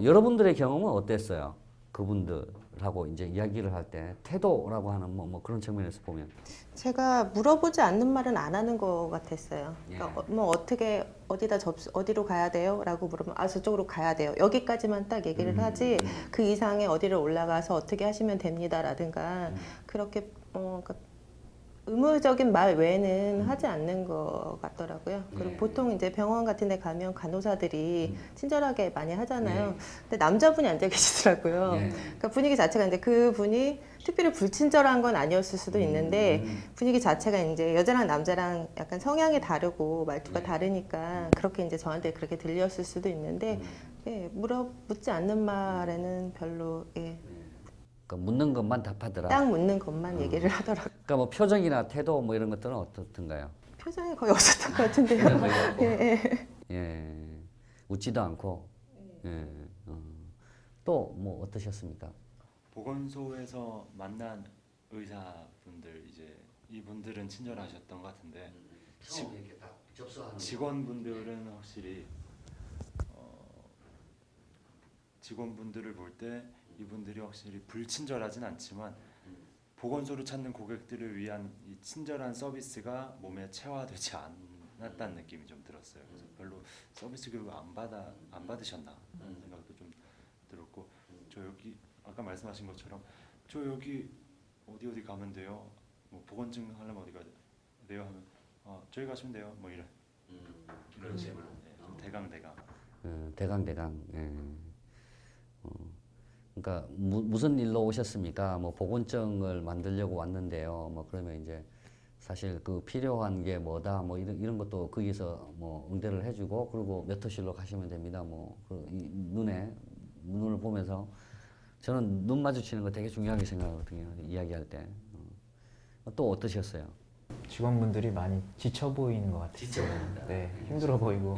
여러분들의 경험은 어땠어요? 그분들하고 이제 이야기를 할 때 태도라고 하는 뭐 그런 측면에서 보면 제가 물어보지 않는 말은 안 하는 것 같았어요. 그러니까 뭐 어떻게 어디로 가야 돼요? 라고 물으면 저쪽으로 가야 돼요. 여기까지만 딱 얘기를 하지 그 이상의 어디를 올라가서 어떻게 하시면 됩니다라든가 그렇게 그러니까 의무적인 말 외에는 하지 않는 것 같더라고요. 그리고 보통 이제 병원 같은 데 가면 간호사들이 친절하게 많이 하잖아요. 근데 남자분이 앉아 계시더라고요. 그러니까 분위기 자체가 근데 그분이 특별히 불친절한 건 아니었을 수도 있는데 분위기 자체가 이제 여자랑 남자랑 약간 성향이 다르고 말투가 다르니까 그렇게 이제 저한테 그렇게 들렸을 수도 있는데 묻지 않는 말에는 별로 그러니까 묻는 것만 답하더라. 딱 묻는 것만 얘기를 하더라고요. 그러니까 뭐 표정이나 태도 뭐 이런 것들은 어떻던가요? 표정이 거의 없었던 것 같은데요. 예, 웃지도 않고. 또 뭐 어떠셨습니까? 보건소에서 만난 의사분들 이제 이분들은 친절하셨던 것 같은데 직원분들은 확실히 직원분들을 볼 때 이분들이 확실히 불친절하진 않지만 보건소를 찾는 고객들을 위한 이 친절한 서비스가 몸에 체화되지 않았다는 느낌이 좀 들었어요. 그래서 별로 서비스 교육을 안 받으셨나 하는 생각도 좀 들었고 저 여기 아까 말씀하신 것처럼 저 여기 어디 가면 돼요? 뭐 보건증 하려면 어디 가야 돼요? 하면 저기 가시면 돼요. 뭐 이런 식으로 좀 대강. 대강. 예. 그러니까 무슨 일로 오셨습니까? 뭐 보건증을 만들려고 왔는데요. 뭐 그러면 이제 사실 그 필요한 게 뭐다 뭐 이런 것도 거기서 뭐 응대를 해주고 그리고 몇 호실로 가시면 됩니다. 뭐 눈을 보면서 저는 눈 마주치는 거 되게 중요하게 생각하거든요. 이야기할 때. 또 어떠셨어요? 직원분들이 많이 지쳐 보이는 것 같아요. 지쳐 보인다. 네, 힘들어 보이고.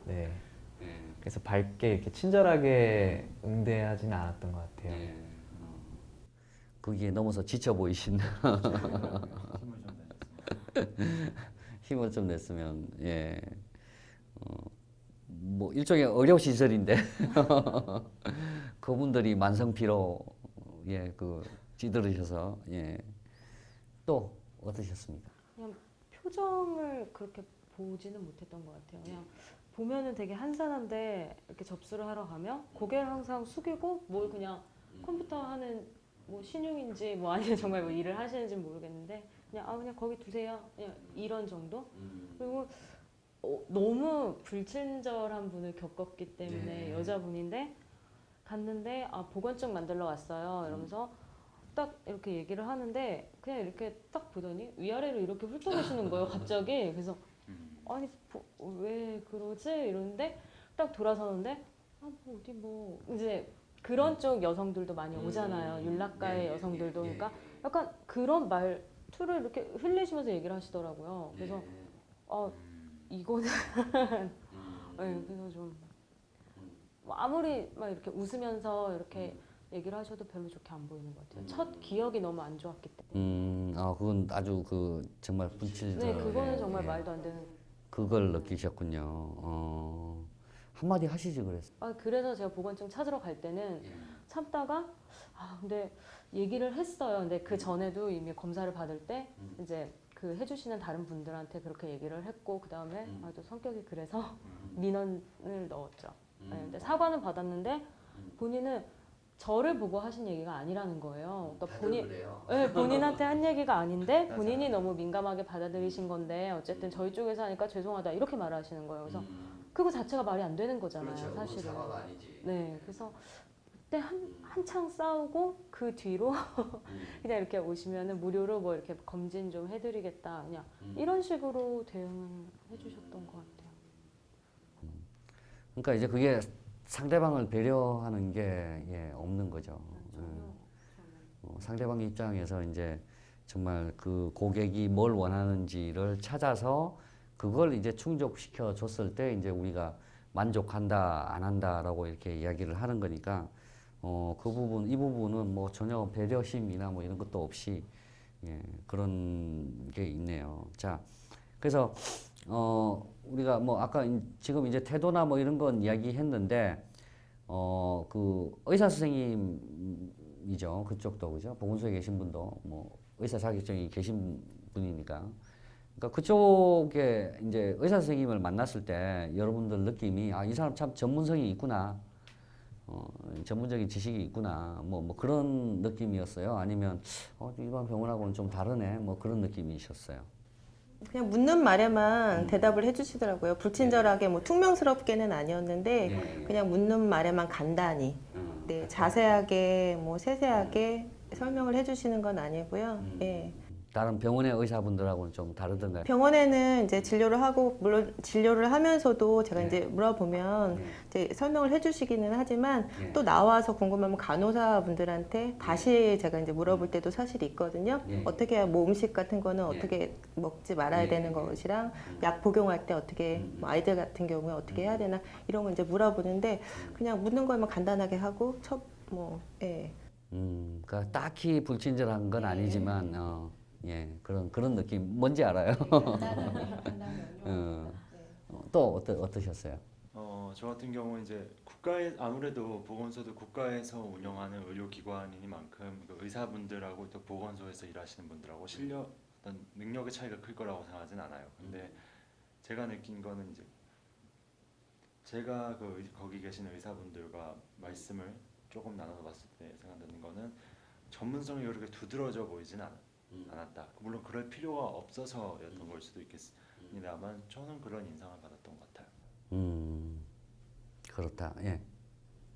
네. 예. 그래서 밝게 이렇게 친절하게 응대하지는 않았던 것 같아요. 예. 거기에 넘어서 지쳐 보이신 힘을 좀 내셨으면. 힘을 좀 냈으면 예. 뭐 일종의 의료 시설인데 그분들이 만성피로 예, 그 찌들으셔서 예. 또 어떠셨습니까? 그냥 표정을 그렇게 보지는 못했던 것 같아요. 그냥 보면은 되게 한산한데 이렇게 접수를 하러 가면 고개를 항상 숙이고 뭘 그냥 컴퓨터 하는 뭐 신용인지 뭐 아니면 정말 뭐 일을 하시는지 모르겠는데 그냥 그냥 거기 두세요. 그냥 이런 정도. 그리고 너무 불친절한 분을 겪었기 때문에 여자분인데 갔는데 보건증 만들러 왔어요. 이러면서 딱 이렇게 얘기를 하는데 그냥 이렇게 딱 보더니 위아래로 이렇게 훑어내시는 거예요. 갑자기. 그래서 아니 왜 그러지? 이러는데 딱 돌아서는데 뭐 어디 뭐 이제 그런 쪽 여성들도 많이 오잖아요. 윤락가의 여성들도. 그러니까 약간 그런 말투를 이렇게 흘리시면서 얘기를 하시더라고요. 그래서 이거는 네, 그래서 좀 아무리 막 이렇게 웃으면서 이렇게 얘기를 하셔도 별로 좋게 안 보이는 것 같아요. 첫 기억이 너무 안 좋았기 때문에. 그건 아주 그 정말 분칠적. 네, 그거는 정말 예. 말도 안 되는. 그걸 느끼셨군요. 한마디 하시지 그랬어요. 그래서 제가 보건증 찾으러 갈 때는 참다가 근데 얘기를 했어요. 근데 그 전에도 이미 검사를 받을 때 이제 그 해주시는 다른 분들한테 그렇게 얘기를 했고 그 다음에 또 성격이 그래서 민원을 넣었죠. 네, 근데 사과는 받았는데 본인은 저를 보고 하신 얘기가 아니라는 거예요. 그러니까 네, 본인한테 한 얘기가 아닌데 본인이 너무 민감하게 받아들이신 건데 어쨌든 저희 쪽에서 하니까 죄송하다 이렇게 말하시는 거예요. 그래서 그거 자체가 말이 안 되는 거잖아요, 사실은. 사과가 아니지. 네, 그래서 그때 한창 싸우고 그 뒤로 그냥 이렇게 오시면은 무료로 뭐 이렇게 검진 좀 해드리겠다 그냥 이런 식으로 대응을 해주셨던 것 같아요. 그러니까 이제 그게 상대방을 배려하는 게 없는 거죠. 상대방 입장에서 이제 정말 그 고객이 뭘 원하는지를 찾아서 그걸 이제 충족시켜 줬을 때 이제 우리가 만족한다, 안 한다라고 이렇게 이야기를 하는 거니까 이 부분은 뭐 전혀 배려심이나 뭐 이런 것도 없이 그런 게 있네요. 자, 그래서 우리가 뭐 아까 지금 이제 태도나 뭐 이런 건 이야기했는데 그 의사 선생님이죠. 그쪽도 그죠. 보건소에 계신 분도 뭐 의사 자격증이 계신 분이니까. 그러니까 그쪽에 이제 의사 선생님을 만났을 때 여러분들 느낌이 이 사람 참 전문성이 있구나. 전문적인 지식이 있구나. 뭐 그런 느낌이었어요. 아니면 일반 병원하고는 좀 다르네. 뭐 그런 느낌이셨어요. 그냥 묻는 말에만 대답을 해주시더라고요. 불친절하게 뭐 퉁명스럽게는 아니었는데 그냥 묻는 말에만 간단히 네, 자세하게 뭐 세세하게 설명을 해주시는 건 아니고요. 예. 다른 병원의 의사분들하고는 좀 다르던가요? 병원에는 이제 진료를 하고 물론 진료를 하면서도 제가 이제 물어보면 이제 설명을 해주시기는 하지만 또 나와서 궁금하면 간호사분들한테 다시 제가 이제 물어볼 때도 사실 있거든요. 어떻게 해야 뭐 음식 같은 거는 어떻게 먹지 말아야 되는 것이랑 약 복용할 때 어떻게 뭐 아이들 같은 경우에 어떻게 해야 되나 이런 거 이제 물어보는데 그냥 묻는 거만 간단하게 하고 그러니까 딱히 불친절한 건 아니지만 그런 느낌 뭔지 알아요. 또 어떠셨어요? 저 같은 경우 이제 국가에 아무래도 보건소도 국가에서 운영하는 의료기관이니만큼 그 의사분들하고 또 보건소에서 일하시는 분들하고 실력 어떤 능력의 차이가 클 거라고 생각하진 않아요. 근데 제가 느낀 거는 이제 제가 거기 계신 의사분들과 말씀을 조금 나눠서 봤을 때 생각드는 거는 전문성이 그렇게 두드러져 보이진 않았다. 물론 그럴 필요가 없어서였던 걸 수도 있겠습니다만 저는 그런 인상을 받았던 것 같아요. 그렇다. 예.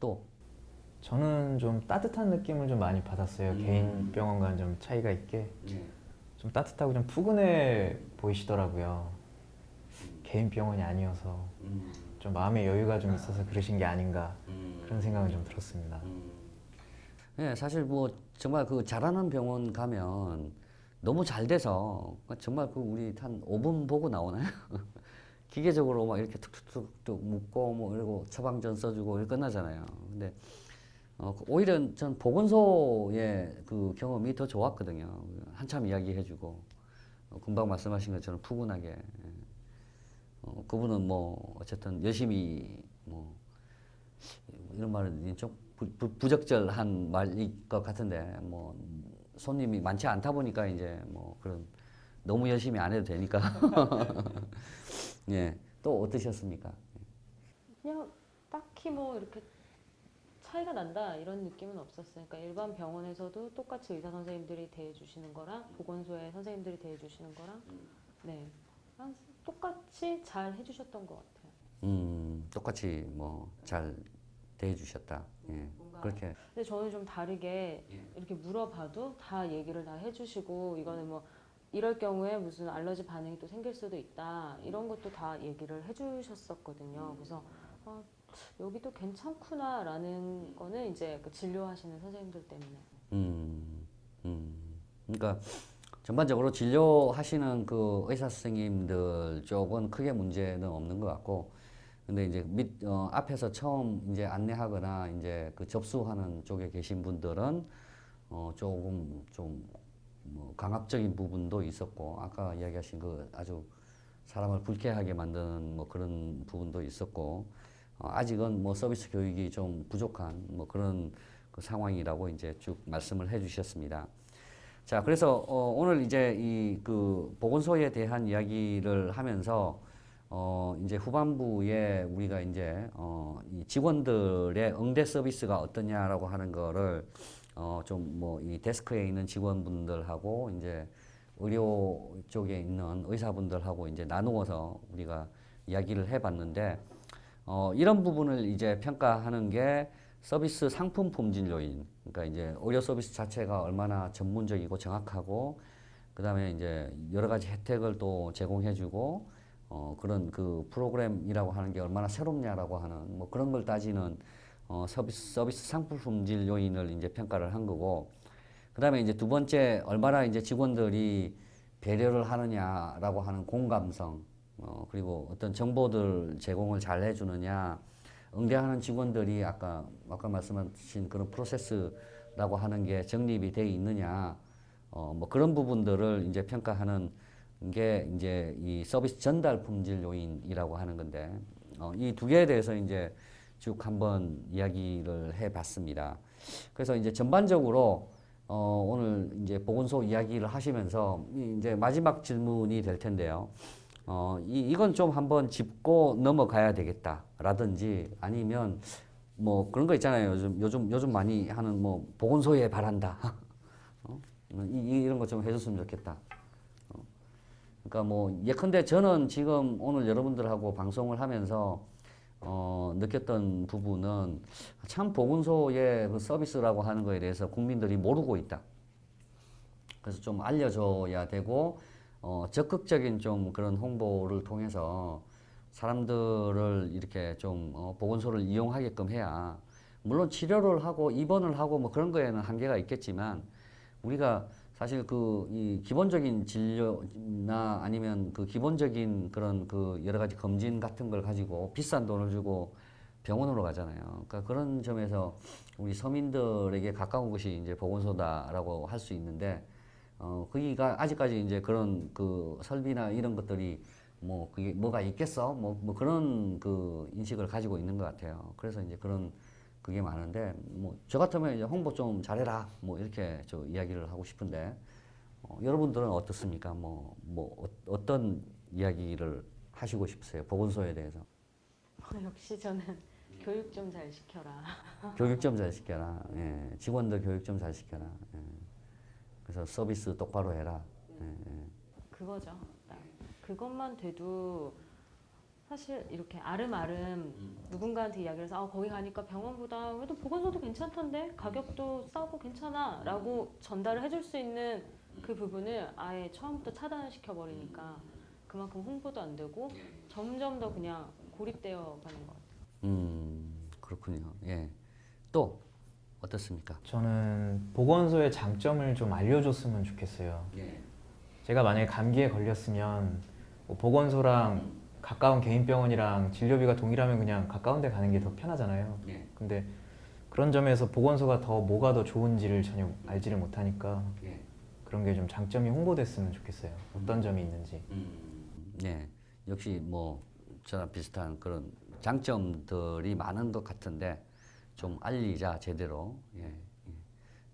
또 저는 좀 따뜻한 느낌을 좀 많이 받았어요. 개인 병원과는 좀 차이가 있게 좀 따뜻하고 좀 푸근해 보이시더라고요. 개인 병원이 아니어서 좀 마음의 여유가 좀 있어서 그러신 게 아닌가 그런 생각은 좀 들었습니다. 사실 뭐 정말 그 잘하는 병원 가면 너무 잘 돼서 정말 그 우리 한 5분 보고 나오나요? 기계적으로 막 이렇게 툭툭툭툭 묶고 뭐 이러고 처방전 써주고 이렇게 끝나잖아요. 근데 오히려 전 보건소의 그 경험이 더 좋았거든요. 한참 이야기해주고 금방 말씀하신 것처럼 푸근하게 그분은 뭐 어쨌든 열심히 뭐 이런 말은 좀 부적절한 말일 것 같은데 뭐 손님이 많지 않다 보니까 이제 뭐 그런 너무 열심히 안 해도 되니까 예. 또 어떠셨습니까? 그냥 딱히 뭐 이렇게 차이가 난다 이런 느낌은 없었어요. 그러니까 일반 병원에서도 똑같이 의사 선생님들이 대해주시는 거랑 보건소의 선생님들이 대해주시는 거랑 네, 똑같이 잘 해주셨던 것 같아요. 똑같이 뭐 잘 대해주셨다. 예. 그렇게. 근데 저는 좀 다르게 이렇게 물어봐도 다 얘기를 다 해주시고 이거는 뭐 이럴 경우에 무슨 알러지 반응이 또 생길 수도 있다 이런 것도 다 얘기를 해주셨었거든요. 그래서 여기도 괜찮구나라는 거는 이제 그 진료하시는 선생님들 때문에. 그러니까 전반적으로 진료하시는 그 의사 선생님들 쪽은 크게 문제는 없는 것 같고, 근데 이제 앞에서 처음 이제 안내하거나 이제 그 접수하는 쪽에 계신 분들은 조금 좀 뭐 강압적인 부분도 있었고, 아까 이야기하신 그 아주 사람을 불쾌하게 만드는 뭐 그런 부분도 있었고, 아직은 뭐 서비스 교육이 좀 부족한 뭐 그런 그 상황이라고 이제 쭉 말씀을 해주셨습니다. 자, 그래서 오늘 이제 이 그 보건소에 대한 이야기를 하면서 이제 후반부에 우리가 이제 이 직원들의 응대 서비스가 어떠냐라고 하는 거를 좀 뭐 이 데스크에 있는 직원분들하고 이제 의료 쪽에 있는 의사분들하고 이제 나누어서 우리가 이야기를 해봤는데 이런 부분을 이제 평가하는 게 서비스 상품 품질 요인. 그러니까 이제 의료 서비스 자체가 얼마나 전문적이고 정확하고, 그 다음에 이제 여러 가지 혜택을 또 제공해주고, 그런 그 프로그램이라고 하는 게 얼마나 새롭냐라고 하는 뭐 그런 걸 따지는 서비스 상품 품질 요인을 이제 평가를 한 거고, 그 다음에 이제 두 번째 얼마나 이제 직원들이 배려를 하느냐라고 하는 공감성, 그리고 어떤 정보들 제공을 잘 해주느냐, 응대하는 직원들이 아까 말씀하신 그런 프로세스라고 하는 게 정립이 돼 있느냐, 뭐 그런 부분들을 이제 평가하는 게 이제 이 서비스 전달 품질 요인이라고 하는 건데, 이 두 개에 대해서 이제 쭉 한번 이야기를 해봤습니다. 그래서 이제 전반적으로 오늘 이제 보건소 이야기를 하시면서 이제 마지막 질문이 될 텐데요. 이건 좀 한번 짚고 넘어가야 되겠다라든지, 아니면 뭐 그런 거 있잖아요. 요즘 많이 하는 뭐 보건소에 바란다. 이런 거 좀 해줬으면 좋겠다. 그러니까 뭐 예컨대 저는 지금 오늘 여러분들하고 방송을 하면서 느꼈던 부분은 참 보건소의 그 서비스라고 하는 거에 대해서 국민들이 모르고 있다. 그래서 좀 알려줘야 되고, 적극적인 좀 그런 홍보를 통해서 사람들을 이렇게 좀 보건소를 이용하게끔 해야, 물론 치료를 하고 입원을 하고 뭐 그런 거에는 한계가 있겠지만, 우리가 사실 이 기본적인 진료나 아니면 그 기본적인 그런 그 여러 가지 검진 같은 걸 가지고 비싼 돈을 주고 병원으로 가잖아요. 그러니까 그런 점에서 우리 서민들에게 가까운 것이 이제 보건소다라고 할 수 있는데, 거기가 아직까지 이제 그런 그 설비나 이런 것들이 뭐 그게 뭐가 있겠어? 뭐 그런 그 인식을 가지고 있는 것 같아요. 그래서 이제 그게 많은데, 뭐 저 같으면 이제 홍보 좀 잘해라 뭐 이렇게 저 이야기를 하고 싶은데, 여러분들은 어떻습니까? 어떤 이야기를 하시고 싶으세요? 보건소에 대해서. 역시 저는 교육 좀 잘 시켜라. 교육 좀 잘 시켜라. 예. 직원들 교육 좀 잘 시켜라. 예. 그래서 서비스 똑바로 해라. 예. 그거죠. 그것만 돼도 사실 이렇게 아름아름 누군가한테 이야기를 해서 거기 가니까 병원보다 그래도 보건소도 괜찮던데 가격도 싸고 괜찮아 라고 전달을 해줄 수 있는 그 부분을 아예 처음부터 차단을 시켜버리니까 그만큼 홍보도 안 되고 점점 더 그냥 고립되어 가는 것 같아요. 그렇군요. 예. 또 어떻습니까? 저는 보건소의 장점을 좀 알려줬으면 좋겠어요. 예. 제가 만약에 감기에 걸렸으면 뭐 보건소랑 가까운 개인 병원이랑 진료비가 동일하면 그냥 가까운 데 가는 게 더 편하잖아요. 예. 근데 그런 점에서 보건소가 더 뭐가 더 좋은지를 전혀 알지를 못하니까 예. 그런 게 좀 장점이 홍보됐으면 좋겠어요. 어떤 점이 있는지. 네, 역시 뭐 저랑 비슷한 그런 장점들이 많은 것 같은데 좀 알리자 제대로. 예. 예.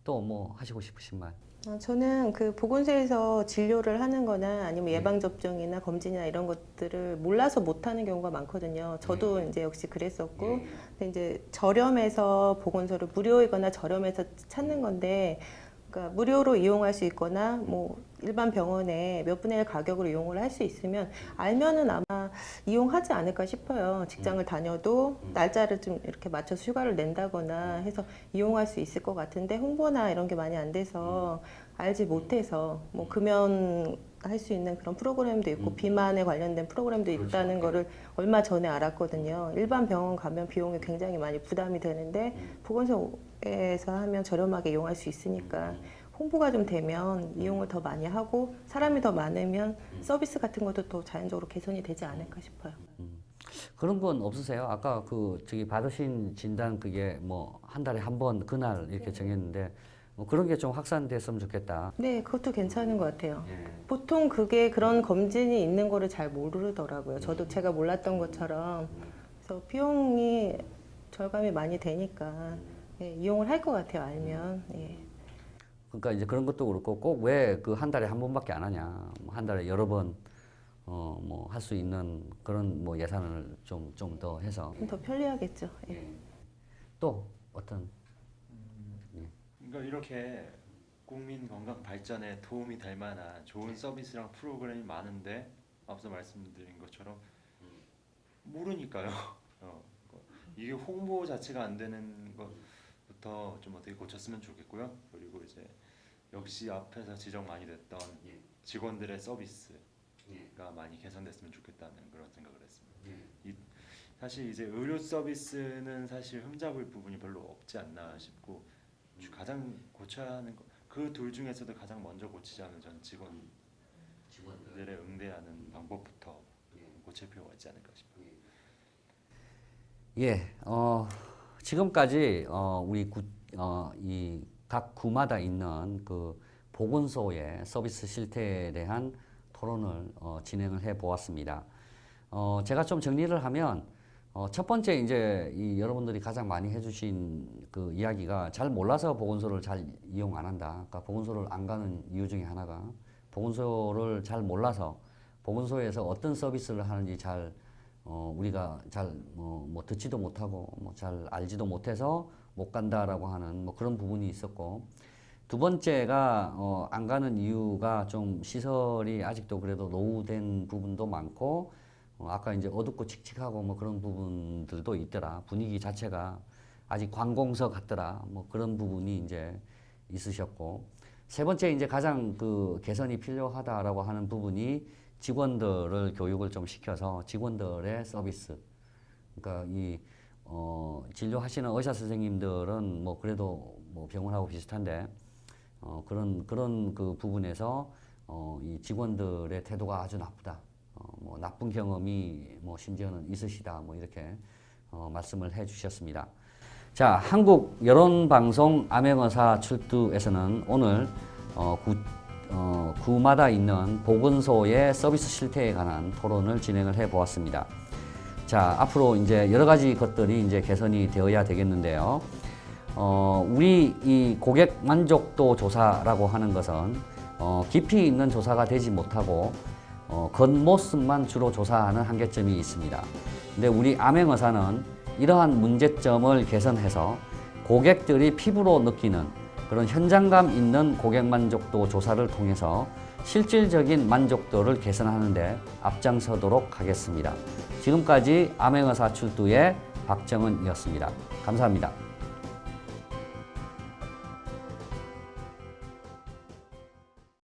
또 뭐 하시고 싶으신 말? 저는 그 보건소에서 진료를 하는 거나 아니면 예방접종이나 검진이나 이런 것들을 몰라서 못하는 경우가 많거든요. 저도 이제 역시 그랬었고, 근데 이제 저렴해서 보건소를 무료이거나 저렴해서 찾는 건데, 그러니까 무료로 이용할 수 있거나 뭐 일반 병원에 몇 분의 1 가격으로 이용을 할 수 있으면 알면은 아마 이용하지 않을까 싶어요. 직장을 다녀도 날짜를 좀 이렇게 맞춰서 휴가를 낸다거나 해서 이용할 수 있을 것 같은데 홍보나 이런 게 많이 안 돼서 알지 못해서 뭐 금연 할 수 있는 그런 프로그램도 있고 비만에 관련된 프로그램도 있다는 거를 얼마 전에 알았거든요. 일반 병원 가면 비용이 굉장히 많이 부담이 되는데 보건소에서 하면 저렴하게 이용할 수 있으니까 홍보가 좀 되면 이용을 더 많이 하고 사람이 더 많으면 서비스 같은 것도 또 자연적으로 개선이 되지 않을까 싶어요. 그런 건 없으세요? 아까 그 저기 받으신 진단 그게 뭐 한 달에 한 번 그날 이렇게 정했는데 뭐 그런 게 좀 확산됐으면 좋겠다. 네, 그것도 괜찮은 것 같아요. 예. 보통 그게 그런 검진이 있는 거를 잘 모르더라고요. 저도 제가 몰랐던 것처럼. 그래서 비용이 절감이 많이 되니까 예, 이용을 할 것 같아요, 알면. 예. 그러니까 이제 그런 것도 그렇고 꼭 왜 그 한 달에 한 번밖에 안 하냐. 한 달에 여러 번 뭐 할 수 있는 그런 뭐 예산을 좀 더 해서 더 편리하겠죠. 예. 또 어떤 그러니까 이렇게 국민 건강 발전에 도움이 될 만한 좋은 서비스랑 프로그램이 많은데 앞서 말씀드린 것처럼 모르니까요. 이게 홍보 자체가 안 되는 것부터 좀 어떻게 고쳤으면 좋겠고요. 그리고 이제 역시 앞에서 지적 많이 됐던 직원들의 서비스가 많이 개선됐으면 좋겠다는 그런 생각을 했습니다. 사실 이제 의료 서비스는 사실 흠잡을 부분이 별로 없지 않나 싶고 가장 고쳐야 하는 그 둘 중에서도 가장 먼저 고치자면 저는 직원들의 응대하는 방법부터 고칠 필요가 있지 않을까 싶어요. 예, 지금까지 우리 이 각 구마다 있는 그 보건소의 서비스 실태에 대한 토론을 진행을 해 보았습니다. 제가 좀 정리를 하면 첫 번째 이제 이 여러분들이 가장 많이 해주신 그 이야기가 잘 몰라서 보건소를 잘 이용 안 한다. 그러니까 보건소를 안 가는 이유 중에 하나가 보건소를 잘 몰라서 보건소에서 어떤 서비스를 하는지 잘 우리가 잘 뭐 듣지도 못하고 뭐 잘 알지도 못해서 못 간다라고 하는 뭐 그런 부분이 있었고, 두 번째가 안 가는 이유가 좀 시설이 아직도 그래도 노후된 부분도 많고 아까 이제 어둡고 칙칙하고 뭐 그런 부분들도 있더라. 분위기 자체가 아직 관공서 같더라. 뭐 그런 부분이 이제 있으셨고, 세 번째 이제 가장 그 개선이 필요하다라고 하는 부분이 직원들을 교육을 좀 시켜서 직원들의 서비스. 그러니까 이 진료하시는 의사 선생님들은 뭐 그래도 뭐 병원하고 비슷한데 그런 그 부분에서 이 직원들의 태도가 아주 나쁘다. 뭐 나쁜 경험이 뭐 심지어는 있으시다. 뭐 이렇게 말씀을 해주셨습니다. 자, 한국 여론방송 암행어사 출두에서는 오늘 구마다 있는 보건소의 서비스 실태에 관한 토론을 진행을 해 보았습니다. 자, 앞으로 이제 여러 가지 것들이 이제 개선이 되어야 되겠는데요. 우리 이 고객 만족도 조사라고 하는 것은 깊이 있는 조사가 되지 못하고 겉모습만 주로 조사하는 한계점이 있습니다. 근데 우리 암행어사는 이러한 문제점을 개선해서 고객들이 피부로 느끼는 그런 현장감 있는 고객 만족도 조사를 통해서 실질적인 만족도를 개선하는 데 앞장서도록 하겠습니다. 지금까지 암행어사 출두의 박정은이었습니다. 감사합니다.